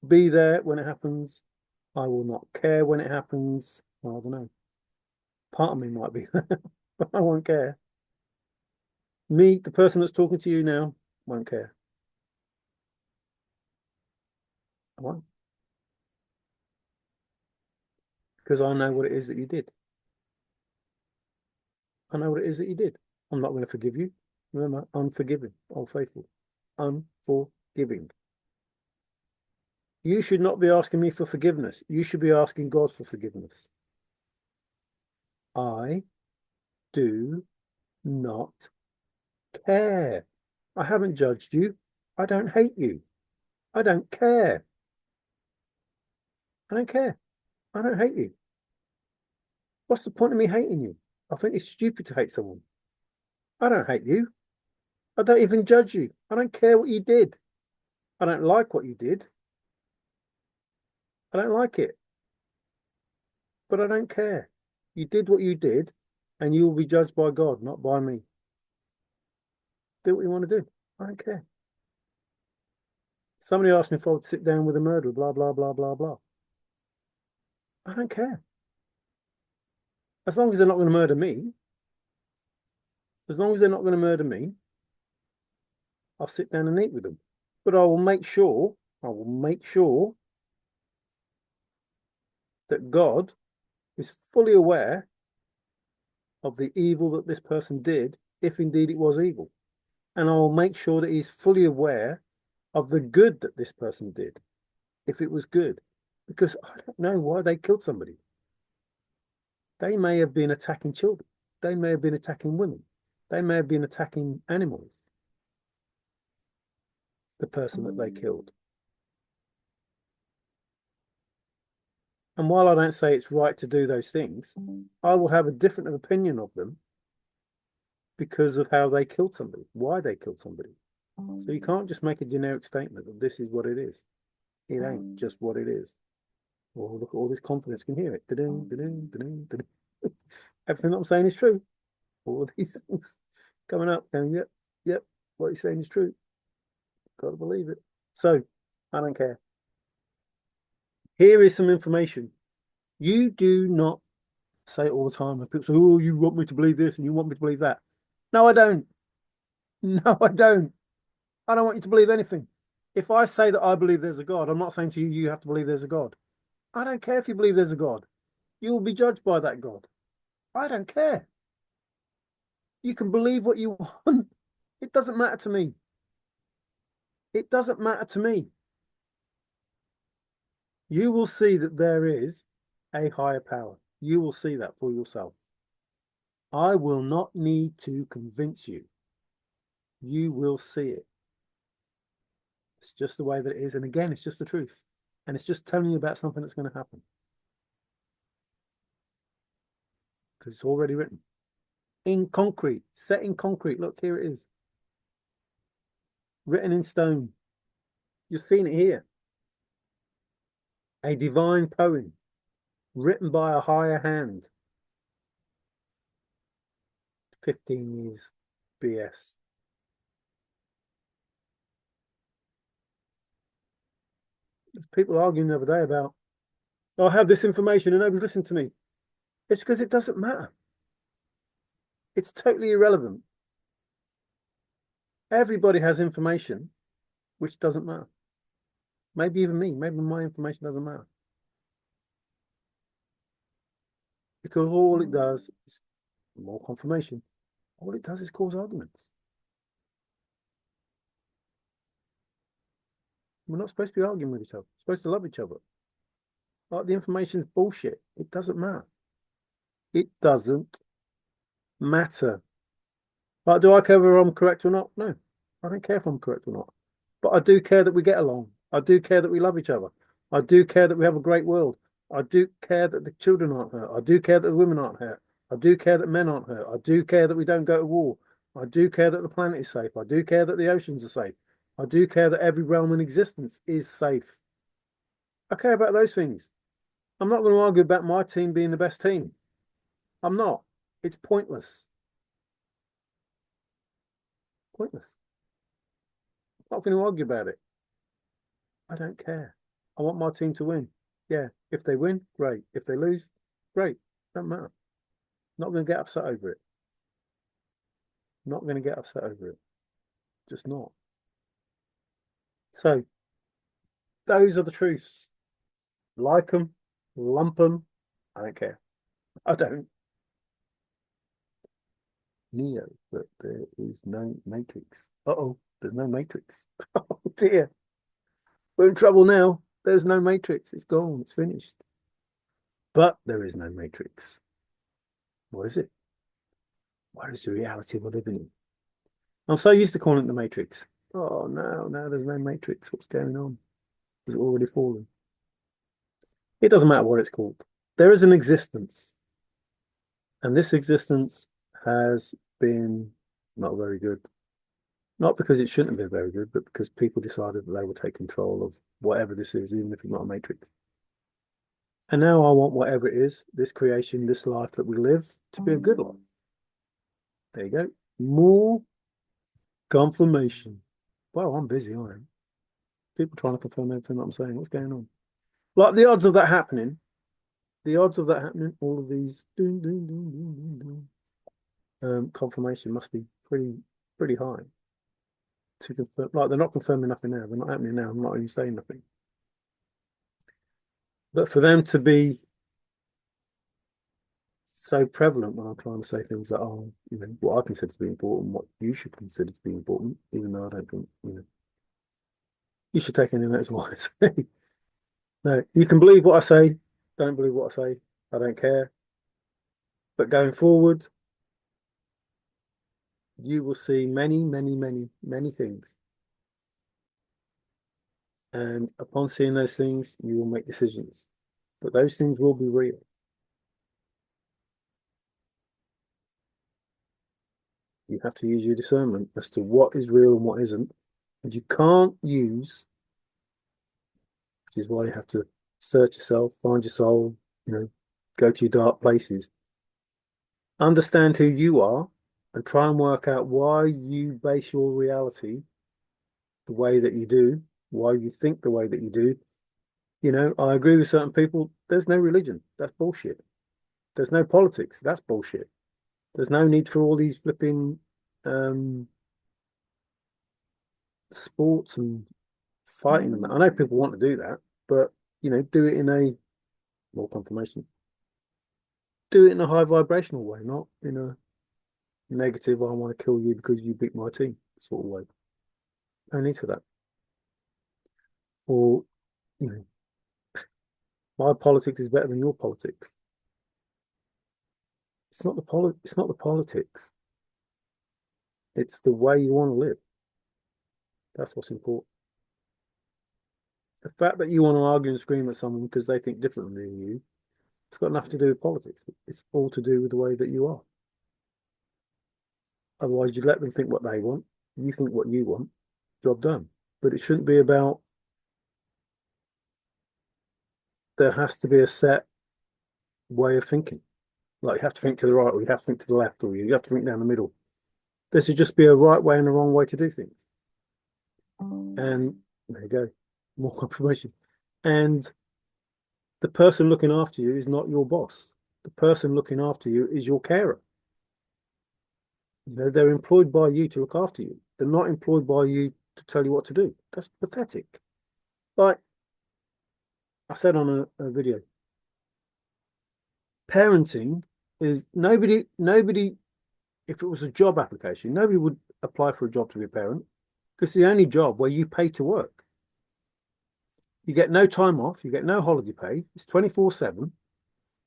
be there when it happens. I will not care when it happens. Well, I don't know. Part of me might be there, but I won't care. Me, the person that's talking to you now, won't care. I won't. Because I know what it is that you did. I know what it is that you did. I'm not going to forgive you. Remember, unforgiving, unfaithful, unforgiving. You should not be asking me for forgiveness. You should be asking God for forgiveness. I do not care. I haven't judged you. I don't hate you. I don't care. I don't care. I don't hate you. What's the point of me hating you? I think it's stupid to hate someone. I don't hate you. I don't even judge you. I don't care what you did. I don't like what you did. I don't like it. But I don't care. You did what you did, and you will be judged by God, not by me. Do what you want to do. I don't care. Somebody asked me if I would sit down with a murderer, blah, blah, blah, blah, blah. I don't care. As long as they're not going to murder me, as long as they're not going to murder me, I'll sit down and eat with them. But I will make sure that God is fully aware of the evil that this person did, if indeed it was evil. And I will make sure that he's fully aware of the good that this person did, if it was good. Because I don't know why they killed somebody. They may have been attacking children. They may have been attacking women. They may have been attacking animals, the person that they killed. And while I don't say it's right to do those things, I will have a different opinion of them because of how they killed somebody, why they killed somebody. So you can't just make a generic statement that this is what it is. It ain't just what it is. Oh, look at all this confidence. You can hear it. Da-ding, da-ding, da-ding, da-ding. Everything that I'm saying is true. All of these things coming up, going, yep, yep, what you're saying is true. Got to believe it. So I don't care. Here is some information. You do not say it all the time. And people say, oh, you want me to believe this and you want me to believe that. No, I don't. No, I don't. I don't want you to believe anything. If I say that I believe there's a God, I'm not saying to you, you have to believe there's a God. I don't care if you believe there's a God. You will be judged by that God. I don't care. You can believe what you want. It doesn't matter to me. It doesn't matter to me. You will see that there is a higher power. You will see that for yourself. I will not need to convince you. You will see it. It's just the way that it is. And again, it's just the truth. And it's just telling you about something that's going to happen. Because it's already written. In concrete, set in concrete. Look, here it is. Written in stone. You're seeing it here. A divine poem written by a higher hand. 15 years BS. There's people arguing the other day about, oh, I have this information and nobody's listening to me. It's because it doesn't matter. It's totally irrelevant. Everybody has information which doesn't matter. Maybe even me. Maybe my information doesn't matter. Because all it does is more confirmation. All it does is cause arguments. We're not supposed to be arguing with each other. We're supposed to love each other. Like the information is bullshit. It doesn't matter. It doesn't matter. Like, do I care whether I'm correct or not? No, I don't care if I'm correct or not. But I do care that we get along. I do care that we love each other. I do care that we have a great world. I do care that the children aren't hurt. I do care that the women aren't hurt. I do care that men aren't hurt. I do care that we don't go to war. I do care that the planet is safe. I do care that the oceans are safe. I do care that every realm in existence is safe. I care about those things. I'm not going to argue about my team being the best team. I'm not. It's pointless. Pointless. I'm not going to argue about it. I don't care. I want my team to win. Yeah. If they win, great. If they lose, great. Don't matter. Not going to get upset over it. Not going to get upset over it. Just not. So, those are the truths. Like them, lump them. I don't care. I don't. Neo, but there is no matrix. Uh-oh, there's no matrix. Oh dear. We're in trouble now. There's no matrix. It's gone. It's finished. But there is no matrix. What is it? What is the reality we're living in? I'm so used to calling it the matrix. Oh no, no, there's no matrix. What's going on? Has it already fallen? It doesn't matter what it's called. There is an existence. And this existence has been not very good. Not because it shouldn't have been very good, but because people decided that they would take control of whatever this is, even if it's not a matrix. And now I want whatever it is, this creation, this life that we live, to be a good life. There you go. More confirmation. Well, I'm busy, I am. People trying to confirm everything that I'm saying. What's going on? Like the odds of that happening, all of these confirmation must be pretty high to confirm. Like they're not confirming nothing now. They're not happening now. I'm not even saying nothing. But for them to be so prevalent when I'm trying to say things that are, what I consider to be important, what you should consider to be important, even though I don't think, you should take any notice of what I say. No, you can believe what I say, don't believe what I say, I don't care. But going forward, you will see many, many, many, many things. And upon seeing those things, you will make decisions. But those things will be real. You have to use your discernment as to what is real and what isn't. And you can't use, which is why you have to search yourself, find your soul, go to your dark places, understand who you are, and try and work out why you base your reality the way that you do, why you think the way that you do. I agree with certain people. There's no religion. That's bullshit. There's no politics. That's bullshit. There's no need for all these flipping um, sports and fighting and that. I know people want to do that, but do it in a more confirmation. Do it in a high vibrational way, not in a negative, I want to kill you because you beat my team sort of way. No need for that. Or, you know, my politics is better than your politics. It's not the politics. It's the way you want to live. That's what's important. The fact that you want to argue and scream at someone because they think differently than you, it's got nothing to do with politics. It's all to do with the way that you are. Otherwise, you let them think what they want. You think what you want. Job done. But it shouldn't be about, there has to be a set way of thinking. Like you have to think to the right, or you have to think to the left, or you have to think down the middle. There should just be a right way and a wrong way to do things. And there you go, more confirmation. And the person looking after you is not your boss. The person looking after you is your carer. They're employed by you to look after you. They're not employed by you to tell you what to do. That's pathetic. Like I said on a video, parenting is nobody, if it was a job application, nobody would apply for a job to be a parent because it's the only job where you pay to work. You get no time off, you get no holiday pay, it's 24/7,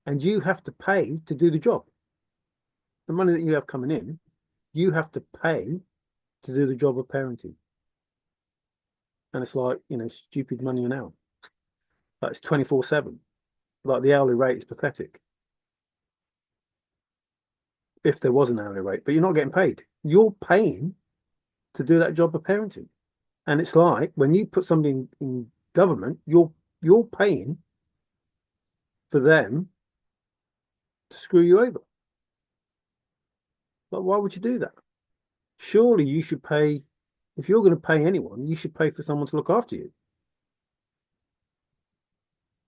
and you have to pay to do the job. The money that you have coming in, you have to pay to do the job of parenting. And it's like, stupid money an hour. Like it's 24/7. Like the hourly rate is pathetic. If there was an hourly rate, but you're not getting paid. You're paying to do that job of parenting. And it's like when you put somebody in government, you're paying for them to screw you over. But why would you do that? Surely you should pay, if you're going to pay anyone, you should pay for someone to look after you.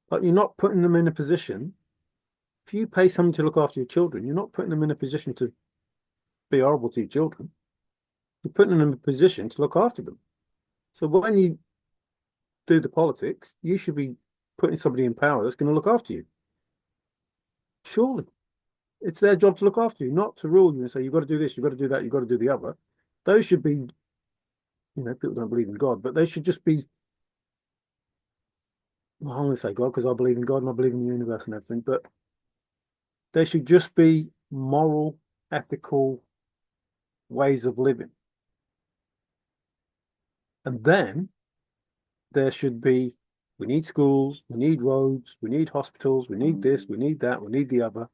But you're not putting them in a position, if you pay someone to look after your children, you're not putting them in a position to be horrible to your children. You're putting them in a position to look after them. So when you do the politics, you should be putting somebody in power that's going to look after you. Surely. It's their job to look after you, not to rule you and say, you've got to do this, you've got to do that, you've got to do the other. Those should be, people don't believe in God, but they should just be, well, I'm going to say God because I believe in God and I believe in the universe and everything, but they should just be moral, ethical ways of living. And then there should be, we need schools, we need roads, we need hospitals, we need this, we need that, we need the other.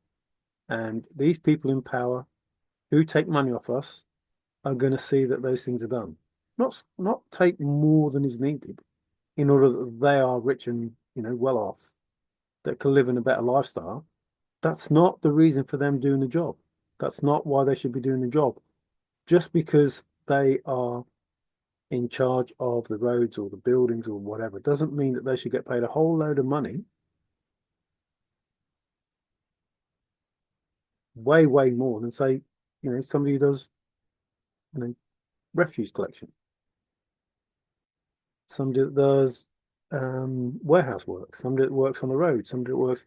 And these people in power who take money off us are going to see that those things are done. Not take more than is needed in order that they are rich and well off, that can live in a better lifestyle. That's not the reason for them doing the job. That's not why they should be doing the job. Just because they are in charge of the roads or the buildings or whatever doesn't mean that they should get paid a whole load of money, way, way more than say, somebody who does, refuse collection, somebody that does warehouse work, somebody that works on the road, somebody that works.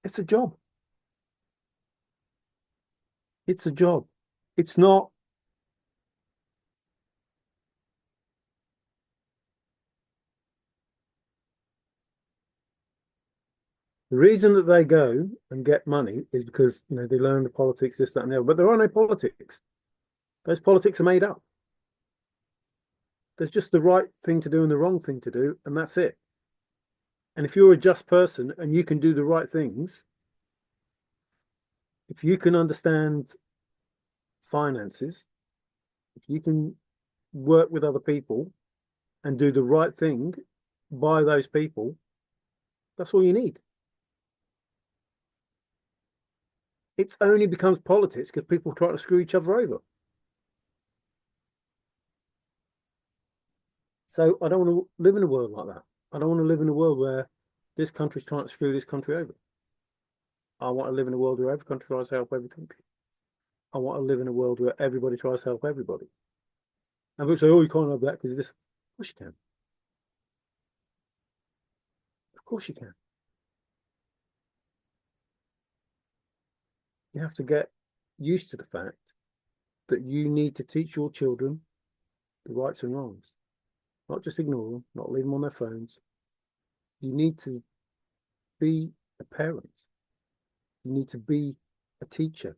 It's a job. It's a job. It's not. The reason that they go and get money is because, they learn the politics, this, that, and the other. But there are no politics. Those politics are made up. There's just the right thing to do and the wrong thing to do, and that's it. And if you're a just person and you can do the right things, if you can understand finances, if you can work with other people and do the right thing by those people, that's all you need. It only becomes politics because people try to screw each other over. So I don't want to live in a world like that. I don't want to live in a world where this country's trying to screw this country over. I want to live in a world where every country tries to help every country. I want to live in a world where everybody tries to help everybody. And people say, oh, you can't have that because of this. Of course you can. Of course you can. You have to get used to the fact that you need to teach your children the rights and wrongs, not just ignore them, not leave them on their phones. You need to be a parent. You need to be a teacher.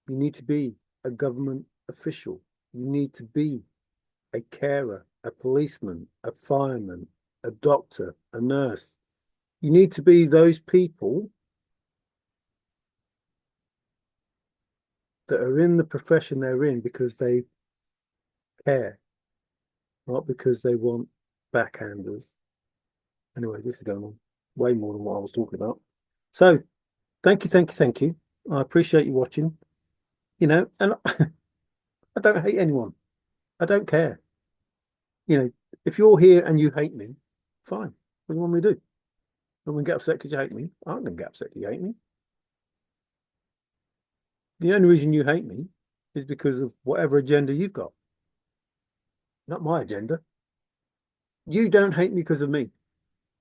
You need to be a government official. You need to be a carer, a policeman, a fireman, a doctor, a nurse. You need to be those people that are in the profession they're in because they care, not because they want backhanders. Anyway, this is going on way more than what I was talking about. So, thank you, thank you, thank you. I appreciate you watching. And I don't hate anyone. I don't care. If you're here and you hate me, fine. What do you want me to do? I'm going to get upset because you hate me. I'm going to get upset because you hate me. The only reason you hate me is because of whatever agenda you've got, not my agenda. You don't hate me because of me.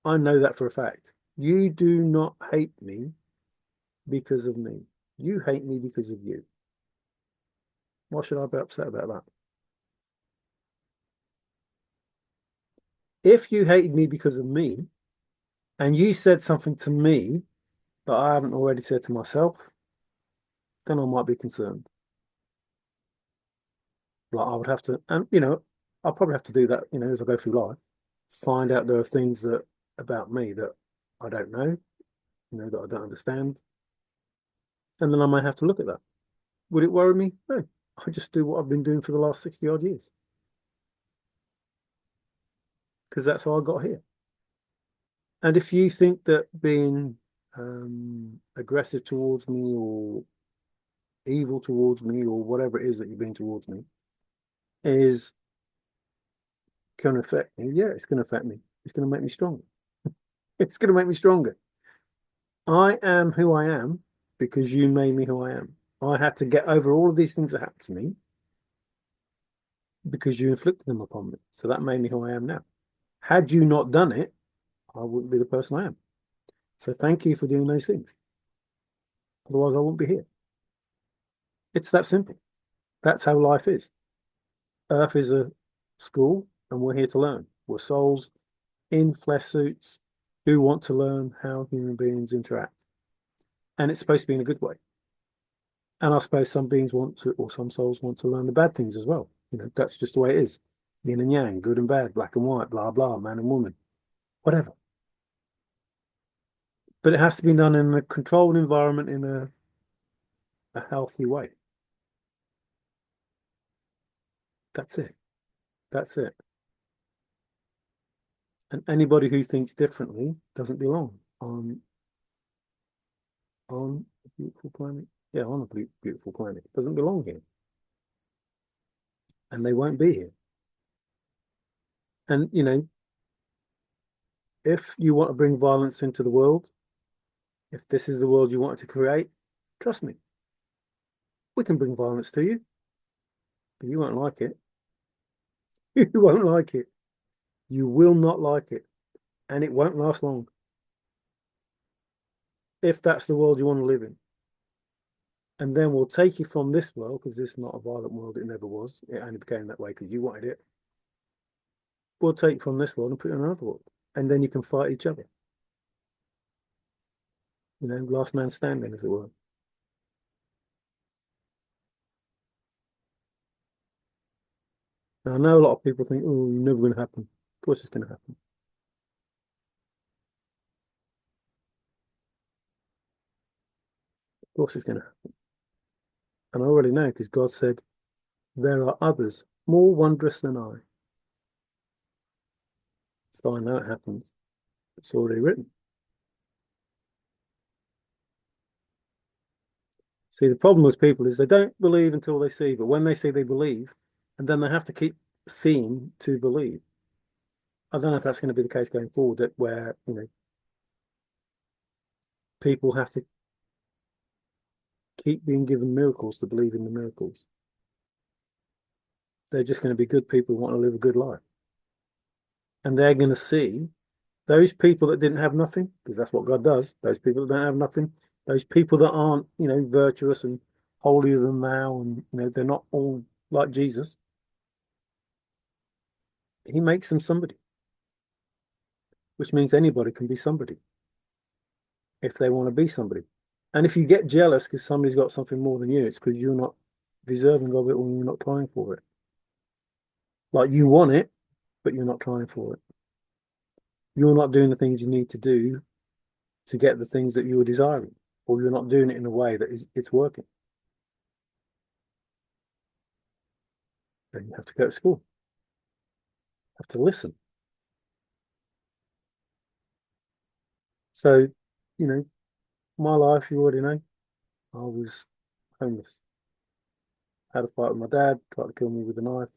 I know that for a fact. You do not hate me because of me. You hate me because of you. Why should I be upset about that? If you hated me because of me and you said something to me that I haven't already said to myself, then I might be concerned. Like I would have to, and I'll probably have to do that, as I go through life, find out there are things that about me that I don't know, that I don't understand. And then I might have to look at that. Would it worry me? No. I just do what I've been doing for the last 60 odd years. Because that's how I got here. And if you think that being aggressive towards me or evil towards me or whatever it is that you're being towards me is going to affect me, yeah, it's going to affect me. It's going to make me stronger. It's going to make me stronger. I am who I am because you made me who I am. I had to get over all of these things that happened to me because you inflicted them upon me. So that made me who I am now. Had you not done it, I wouldn't be the person I am. So thank you for doing those things. Otherwise, I wouldn't be here. It's that simple. That's how life is. Earth is a school, and we're here to learn. We're souls in flesh suits who want to learn how human beings interact. And it's supposed to be in a good way. And I suppose some beings want to, or some souls want to learn the bad things as well. That's just the way it is. Yin and yang, good and bad, black and white, blah, blah, man and woman, whatever. But it has to be done in a controlled environment in a healthy way. That's it. That's it. And anybody who thinks differently doesn't belong on a beautiful planet. Yeah, on a beautiful planet. Doesn't belong here. And they won't be here. And, if you want to bring violence into the world, if this is the world you wanted to create, trust me, we can bring violence to you, but you won't like it. You won't like it. You will not like it. And it won't last long. If that's the world you want to live in. And then we'll take you from this world, because this is not a violent world, it never was. It only became that way because you wanted it. We'll take you from this world and put you in another world. And then you can fight each other. Last man standing, as it were. Now, I know a lot of people think, oh, never going to happen. Of course it's going to happen. Of course it's going to happen. And I already know because God said, there are others more wondrous than I. So I know it happens. It's already written. See, the problem with people is they don't believe until they see, but when they see, they believe, and then they have to keep seeing to believe. I don't know if that's going to be the case going forward, that where, people have to keep being given miracles to believe in the miracles. They're just going to be good people who want to live a good life. And they're going to see those people that didn't have nothing, because that's what God does, those people that don't have nothing, those people that aren't, virtuous and holier than thou, and, they're not all like Jesus. He makes them somebody, which means anybody can be somebody if they want to be somebody. And if you get jealous because somebody's got something more than you, it's because you're not deserving of it, when you're not trying for it. Like, you want it, but you're not trying for it. You're not doing the things you need to do to get the things that you're desiring, or you're not doing it in a way that it's working. Then you have to go to school, have to listen. So, you know, my life, you already know, I was homeless. Had a fight with my dad, tried to kill me with a knife,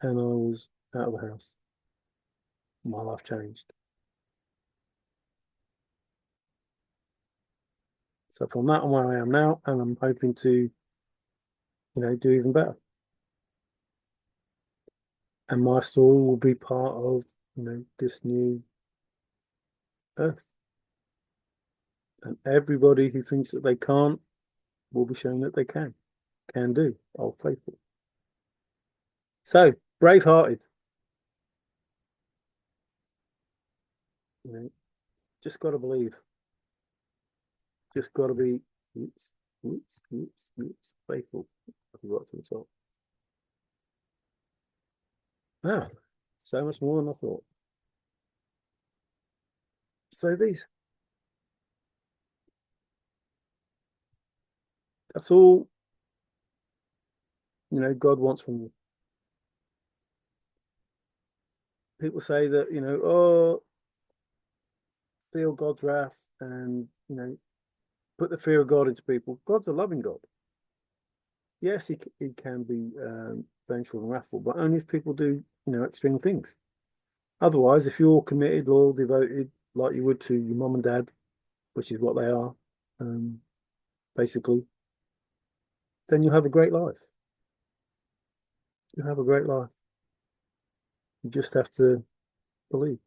and I was out of the house. My life changed. So from that, I'm where I am now, and I'm hoping to, do even better. And my story will be part of, this new earth. And everybody who thinks that they can't will be shown that they can do. Old faithful. So, brave-hearted. You know, just got to believe. Just got to be, oops, oops, oops, oops, faithful. I forgot to the top. Ah, so much more than I thought. So that's all, God wants from you. People say that, oh, feel God's wrath and, put the fear of God into people. God's a loving God. Yes, he can be vengeful and wrathful, but only if people do, extreme things. Otherwise, if you're committed, loyal, devoted, like you would to your mum and dad, which is what they are, um, basically, then you'll have a great life. You'll have a great life. You just have to believe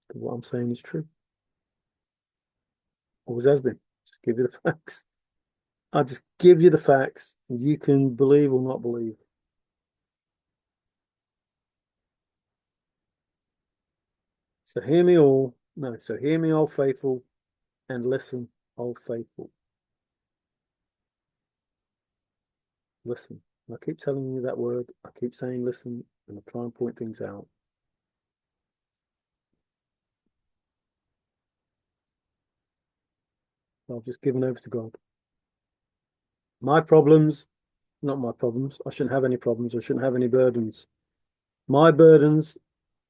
that what I'm saying is true. Always has been. Just give you the facts. I just give you the facts. You can believe or not believe. So hear me all. No, so hear me, all faithful, and listen, all faithful. Listen. And I keep telling you that word. I keep saying listen, and I try and point things out. I've just given over to God. My problems, not my problems. I shouldn't have any problems. I shouldn't have any burdens. My burdens,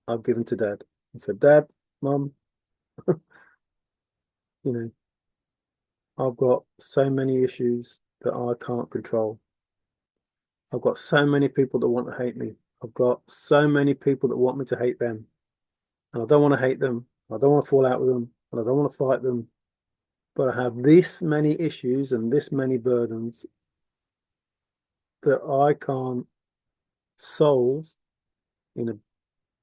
I've given to Dad. I said, Dad, Mum, you know, I've got so many issues that I can't control. I've got so many people that want to hate me. I've got so many people that want me to hate them. And I don't want to hate them. I don't want to fall out with them. And I don't want to fight them. But I have this many issues and this many burdens that I can't solve in a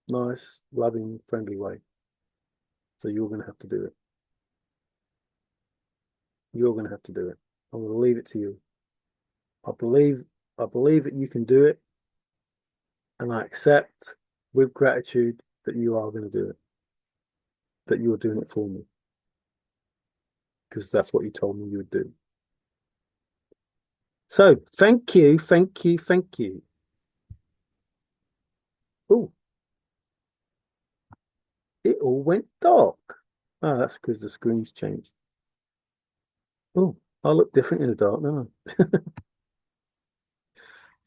nice, loving, friendly way. So you're going to have to do it. You're going to have to do it. I'm going to leave it to you. I believe, I believe that you can do it, and I accept with gratitude that you are going to do it. That you're doing it for me, because that's what you told me you would do. So, thank you, thank you, thank you. Oh, it all went dark. Oh, that's because the screen's changed. Oh, I look different in the dark, don't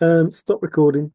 I? Stop recording.